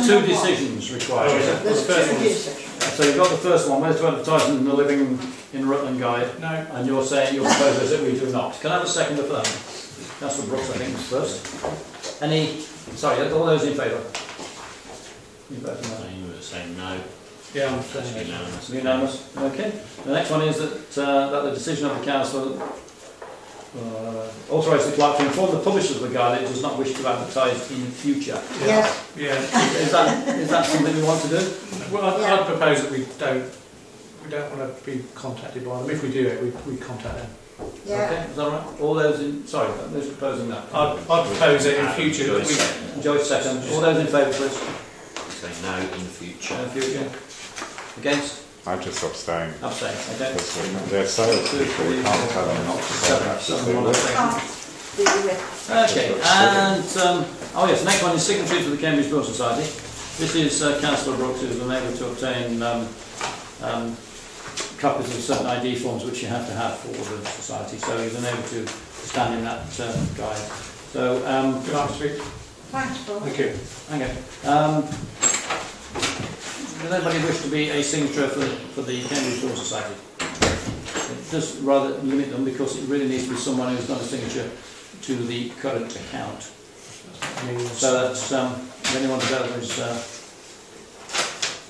two decisions required. There's two decisions. So you've got the first one, whether to advertise in the Living in Rutland Guide. No. And you're saying your proposal is that we do not. Can I have a seconder for that? Councillor Brookes, I think, was first. Sorry, all those in favour? You vote no. You were saying no. Yeah, I'm That's saying unanimous. Unanimous. Okay. The next one is that the decision of the council authorise the clerk to inform the publishers of the guide that it does not wish to advertise in future. Yes. Yeah. Is that something we want to do? Well, Yeah. I'd propose that we don't want to be contacted by them. If we do it, we contact them. Yeah. Okay, is that right? All those in, sorry, those proposing that. I'd propose it in future that we. Joyce second. All those in favour, please. Say no in the future. Future. Against? I just abstain. Abstain. Okay. Because they're salespeople, we can't tell them not to sell that. Can't do with. Okay, and oh yes, the next one is signatory to the Cambridge Law Society. This is Councillor Brookes, who's been able to obtain copies of certain ID forms which you have to have for the society, so he's been able to stand in that guide. So, Would you like to speak? Thanks, Paul. Thank you. okay. Does anybody wish to be a signatory for the Cambridge Law Society? It does rather limit them because it really needs to be someone who's done a signature to the current account. So that's anyone development is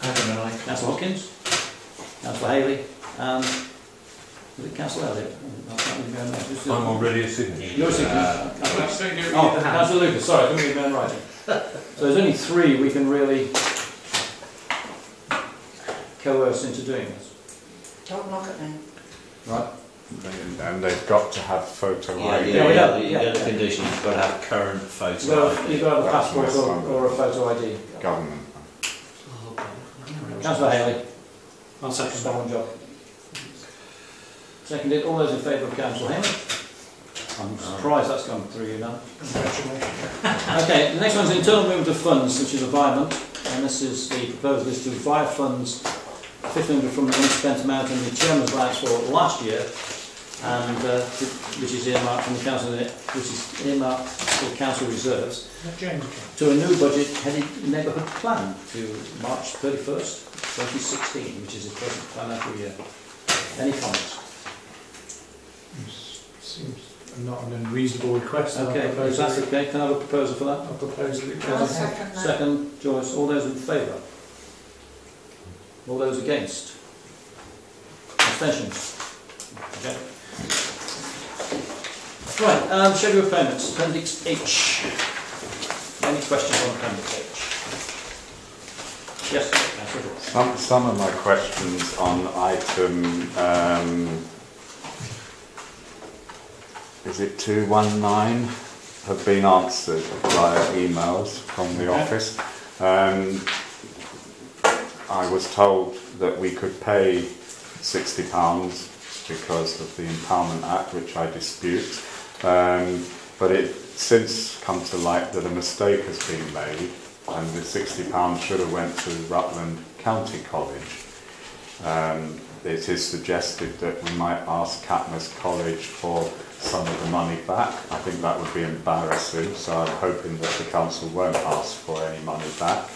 Councillor Hopkins, Councillor Haley, and is it Councillor Elliott? I'm already a signature. You're a signature. Oh, Councillor Lucas, sorry, I couldn't read my own writing. So there's only 3 we can really coerce into doing this. Don't look at me. Right? And they've got to have photo ID. Yeah. The other condition, you've got to have current photo Well, ID. you've got to have a That's passport my son. or a photo ID. Government. Councillor Haley, I'll second that that. one job. Seconded. All those in favour of Councillor Haley? I'm surprised that's gone through you now. Okay, the next one's internal movement of funds, which is environment, and this is the proposal is to via funds 1,500 from the unspent amount in the chairman's allowance for last year, and which is earmarked from the council, which is earmarked for council reserves, to a new budget headed neighbourhood plan to March 31st, 2016, which is the present financial year. Any comments? Seems not an unreasonable request. Okay, if that's okay, can I have a proposal for that? I propose that it I'll goes ahead. second that. Second, Joyce. All those in favour? All those against? Abstentions? Okay. Right, schedule of payments, Appendix H. Any questions on Appendix H? Yes, Councillor Brookes. Some of my questions on item, is it 219, have been answered via emails from the office. I was told that we could pay £60 because of the Empowerment Act, which I dispute. But it's since come to light that a mistake has been made, and the £60 should have went to Rutland County College. It is suggested that we might ask Catmus College for some of the money back. I think that would be embarrassing, so I'm hoping that the council won't ask for any money back.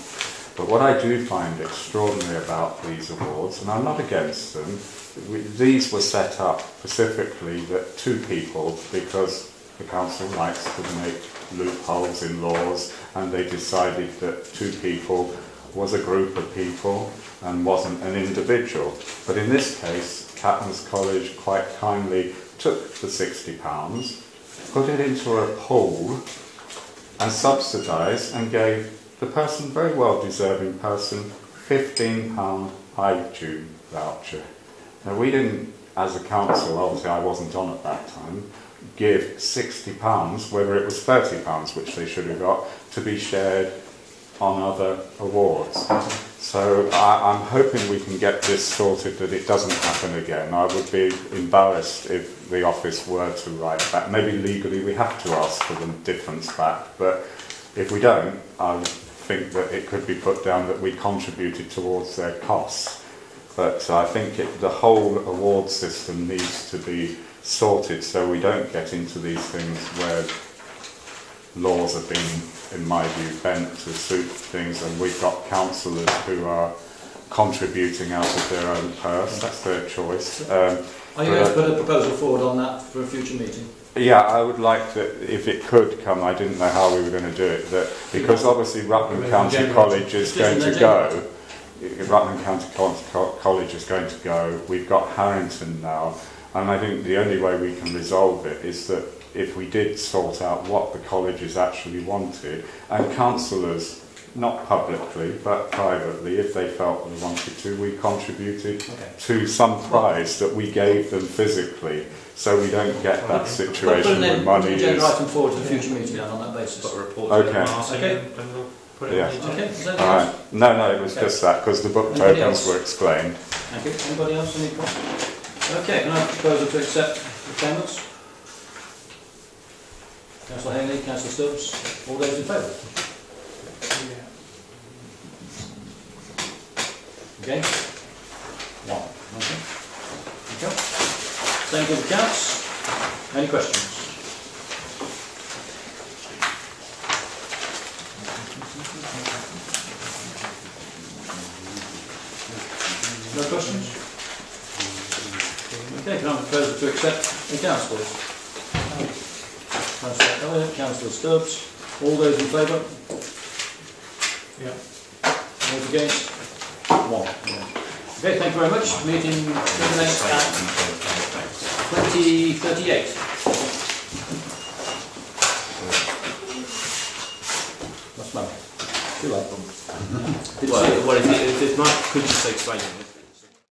But what I do find extraordinary about these awards, and I'm not against them, these were set up specifically that 2 people, because the council likes to make loopholes in laws, and they decided that 2 people was a group of people and wasn't an individual. But in this case, Catmus College quite kindly took the £60, put it into a pool and subsidised and gave the person, very well deserving person, £15 iTunes voucher. Now we didn't, as a council, obviously I wasn't on at that time, give £60, whether it was £30, which they should have got, to be shared on other awards. So I'm hoping we can get this sorted, that it doesn't happen again. I would be embarrassed if the office were to write back. Maybe legally we have to ask for the difference back, but if we don't, I think that it could be put down that we contributed towards their costs. But I think the whole award system needs to be sorted so we don't get into these things where laws have been, in my view, bent to suit things, and we've got councillors who are contributing out of their own purse. That's their choice. Are you going to put a proposal forward on that for a future meeting? Yeah, I would like that, if it could come, I didn't know how we were going to do it, that because obviously Rutland County College is going to go, Rutland County College is going to go, we've got Harrington now, And I think the only way we can resolve it is that if we did sort out what the colleges actually wanted, and councillors, not publicly but privately, if they felt they wanted to, we contributed to some prize that we gave them physically, so we don't get that situation where money is... agenda item forward to the future meeting then on that basis. Got a report Okay. Yeah. Okay, is that All right. No, it was just that, because the book Anybody tokens else? were explained. Thank you. Anybody else? Any questions? Okay, can I have a proposal to accept the payments? Councillor Haley, Councillor Stubbs, all those in favour? Okay. One. Okay. Thank you. Same for the accounts. Any questions? No questions? Okay, can I have a proposal to accept the accounts, please? Councillor Elliott, Councillor Stubbs, all those in favour? Yeah. Those against? One. Okay, thank you very much. Meeting terminates at 20:38. That's my too late. Well, if Mike could just explain it.